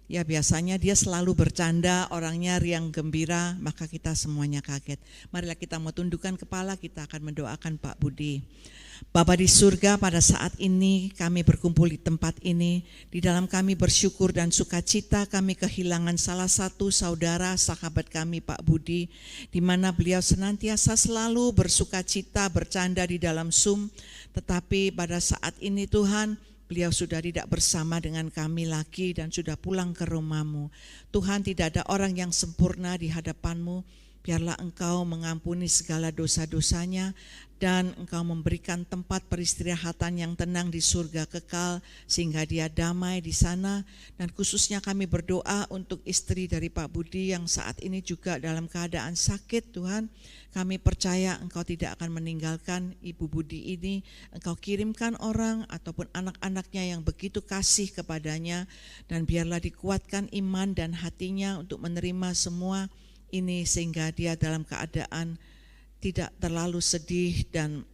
Ya biasanya dia selalu bercanda, orangnya riang gembira, maka kita semuanya kaget. Marilah kita mau tundukkan kepala, kita akan mendoakan Pak Budi. Bapa di surga, pada saat ini kami berkumpul di tempat ini, di dalam kami bersyukur dan sukacita kami kehilangan salah satu saudara sahabat kami Pak Budi, di mana beliau senantiasa selalu bersukacita bercanda di dalam Zoom, tetapi pada saat ini Tuhan, beliau sudah tidak bersama dengan kami lagi dan sudah pulang ke rumah-Mu. Tuhan, tidak ada orang yang sempurna di hadapan-Mu. Biarlah Engkau mengampuni segala dosa-dosanya dan Engkau memberikan tempat peristirahatan yang tenang di surga kekal sehingga dia damai di sana. Dan khususnya kami berdoa untuk istri dari Pak Budi yang saat ini juga dalam keadaan sakit. Tuhan, kami percaya Engkau tidak akan meninggalkan Ibu Budi ini. Engkau kirimkan orang ataupun anak-anaknya yang begitu kasih kepadanya, dan biarlah dikuatkan iman dan hatinya untuk menerima semua ini sehingga dia dalam keadaan tidak terlalu sedih dan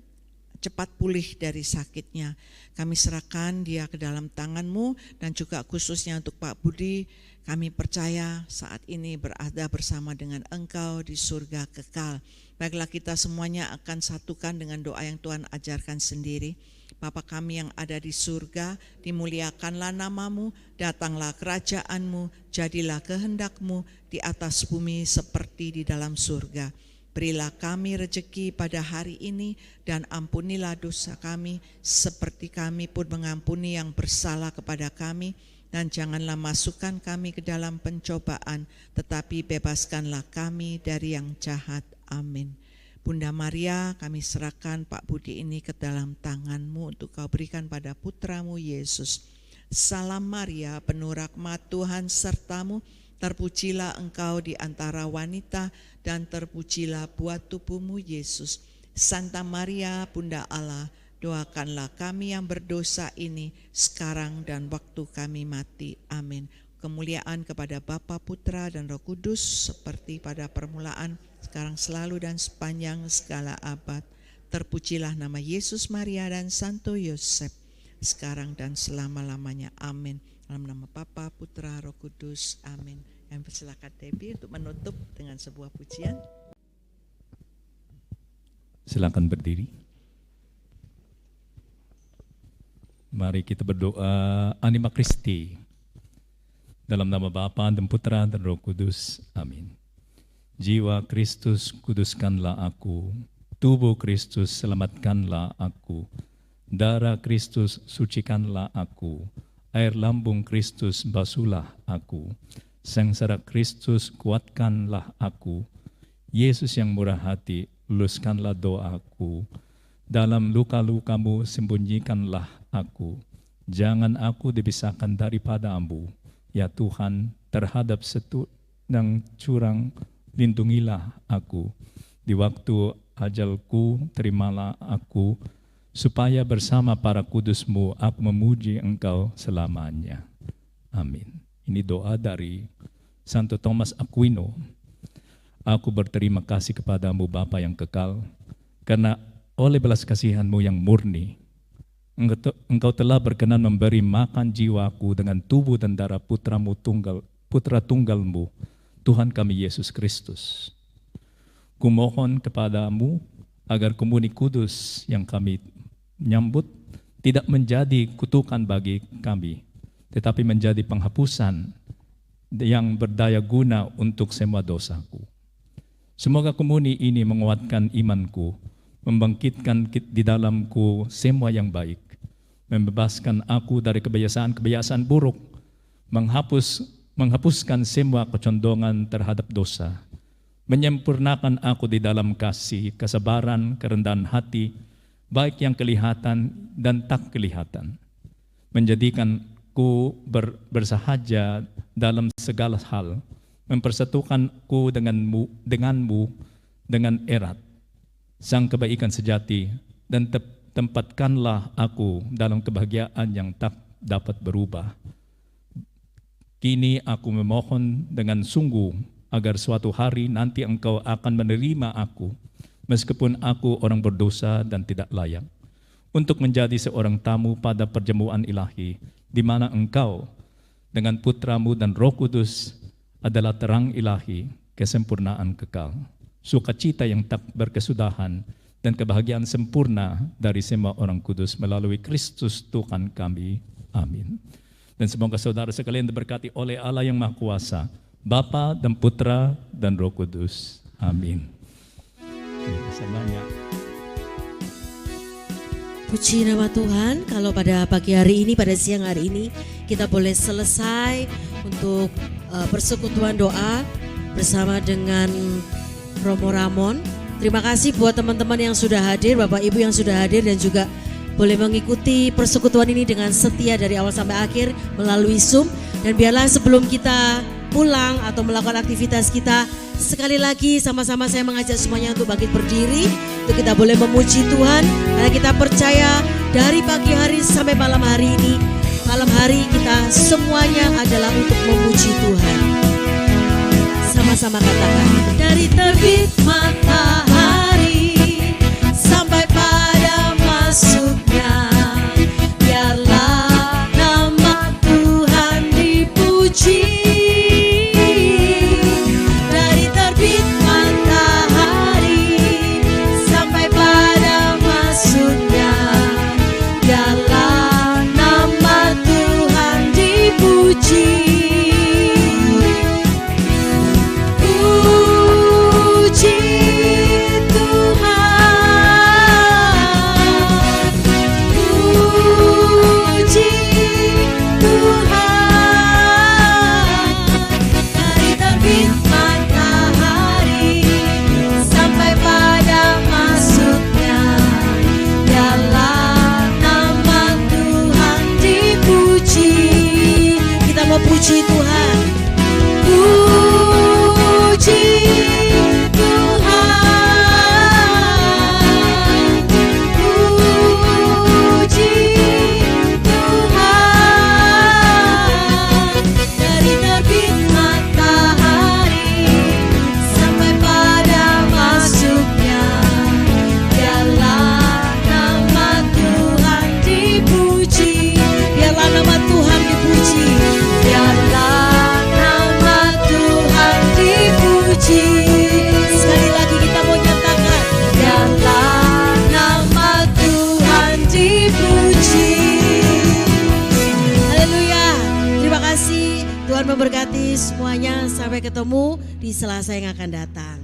cepat pulih dari sakitnya. Kami serahkan dia ke dalam tangan-Mu, dan juga khususnya untuk Pak Budi, Kami percaya saat ini berada bersama dengan Engkau di surga kekal. Baiklah, kita semuanya akan satukan dengan doa yang Tuhan ajarkan sendiri. Bapa kami yang ada di surga, dimuliakanlah namamu, datanglah kerajaanmu, jadilah kehendak-mu di atas bumi seperti di dalam surga. Berilah kami rejeki pada hari ini dan ampunilah dosa kami seperti kami pun mengampuni yang bersalah kepada kami. Dan janganlah masukkan kami ke dalam pencobaan, tetapi bebaskanlah kami dari yang jahat. Amin. Bunda Maria, kami serahkan Pak Budi ini ke dalam tangan-Mu untuk Kau berikan pada putra-Mu Yesus. Salam Maria, penuh rahmat Tuhan serta-Mu, terpujilah Engkau di antara wanita dan terpujilah buah tubuh-Mu Yesus. Santa Maria, Bunda Allah, doakanlah kami yang berdosa ini sekarang dan waktu kami mati. Amin. Kemuliaan kepada Bapa, Putra, dan Roh Kudus seperti pada permulaan, sekarang, selalu, dan sepanjang segala abad. Terpujilah nama Yesus, Maria, dan Santo Yosef, sekarang dan selama-lamanya. Amin. Dalam nama Bapa, Putra, Roh Kudus. Amin. Yang persilakan Debbie untuk menutup dengan sebuah pujian. Silakan berdiri. Mari kita berdoa Anima Christi. Dalam nama Bapa dan Putra dan Roh Kudus. Amin. Jiwa Kristus, kuduskanlah aku. Tubuh Kristus, selamatkanlah aku. Darah Kristus, sucikanlah aku. Air lambung Kristus, basuhlah aku. Sengsara Kristus, kuatkanlah aku. Yesus yang murah hati, luluskanlah doaku. Dalam luka-lukamu sembunyikanlah aku. Jangan aku dipisahkan daripada-Mu. Ya Tuhan, terhadap setu dan curang, lindungilah aku. Di waktu ajalku, terimalah aku, supaya bersama para kudus-Mu aku memuji Engkau selamanya. Amin. Ini doa dari Santo Thomas Aquino. Aku berterima kasih kepadamu Bapa yang kekal, karena oleh belas kasihan-Mu yang murni, Engkau telah berkenan memberi makan jiwaku dengan tubuh dan darah putra tunggal-Mu, Tuhan kami Yesus Kristus. Kumohon kepadamu agar komuni kudus yang kami nyambut tidak menjadi kutukan bagi kami, tetapi menjadi penghapusan yang berdaya guna untuk semua dosaku. Semoga komuni ini menguatkan imanku, membangkitkan di dalamku semua yang baik, membebaskan aku dari kebiasaan-kebiasaan buruk, menghapuskan semua kecondongan terhadap dosa, menyempurnakan aku di dalam kasih, kesabaran, kerendahan hati, baik yang kelihatan dan tak kelihatan, menjadikanku bersahaja dalam segala hal, mempersatukanku denganmu dengan erat, Sang kebaikan sejati, dan tempatkanlah aku dalam kebahagiaan yang tak dapat berubah. Kini aku memohon dengan sungguh agar suatu hari nanti Engkau akan menerima aku, meskipun aku orang berdosa dan tidak layak, untuk menjadi seorang tamu pada perjamuan ilahi, di mana Engkau dengan Putra-Mu dan Roh Kudus adalah terang ilahi, kesempurnaan kekal, sukacita yang tak berkesudahan, dan kebahagiaan sempurna dari semua orang kudus melalui Kristus Tuhan kami. Amin. Dan semoga saudara sekalian diberkati oleh Allah yang Maha Kuasa, Bapa dan Putra dan Roh Kudus. Amin. Terima kasih banyak. Puji nama Tuhan, kalau pada pagi hari ini, pada siang hari ini, kita boleh selesai untuk persekutuan doa bersama dengan Romo Ramon. Terima kasih buat teman-teman yang sudah hadir, Bapak Ibu yang sudah hadir, dan juga boleh mengikuti persekutuan ini dengan setia dari awal sampai akhir melalui Zoom. Dan biarlah sebelum kita pulang atau melakukan aktivitas kita, sekali lagi sama-sama saya mengajak semuanya untuk bangkit berdiri, untuk kita boleh memuji Tuhan, karena kita percaya dari pagi hari sampai malam hari ini, malam hari kita semuanya adalah untuk memuji Tuhan. Sama-sama katakan, dari terbit matahari sampai pada masuknya, biarlah nama Tuhan dipuji. terbit matahari sampai pada masuknya. Biarlah nama Tuhan dipuji. Kita mau puji Tuhan. Puji Tuhan, puji Tuhan. Dari terbit matahari sampai pada masuknya. Biarlah nama Tuhan dipuji. Biarlah nama Tuhan dipuji. Biarlah nama Tuhan dipuji. Sekali lagi kita mau nyatakan. Biarlah nama Tuhan dipuji. Haleluya. Terima kasih. Tuhan memberkati semuanya. Sampai ketemu di Selasa yang akan datang.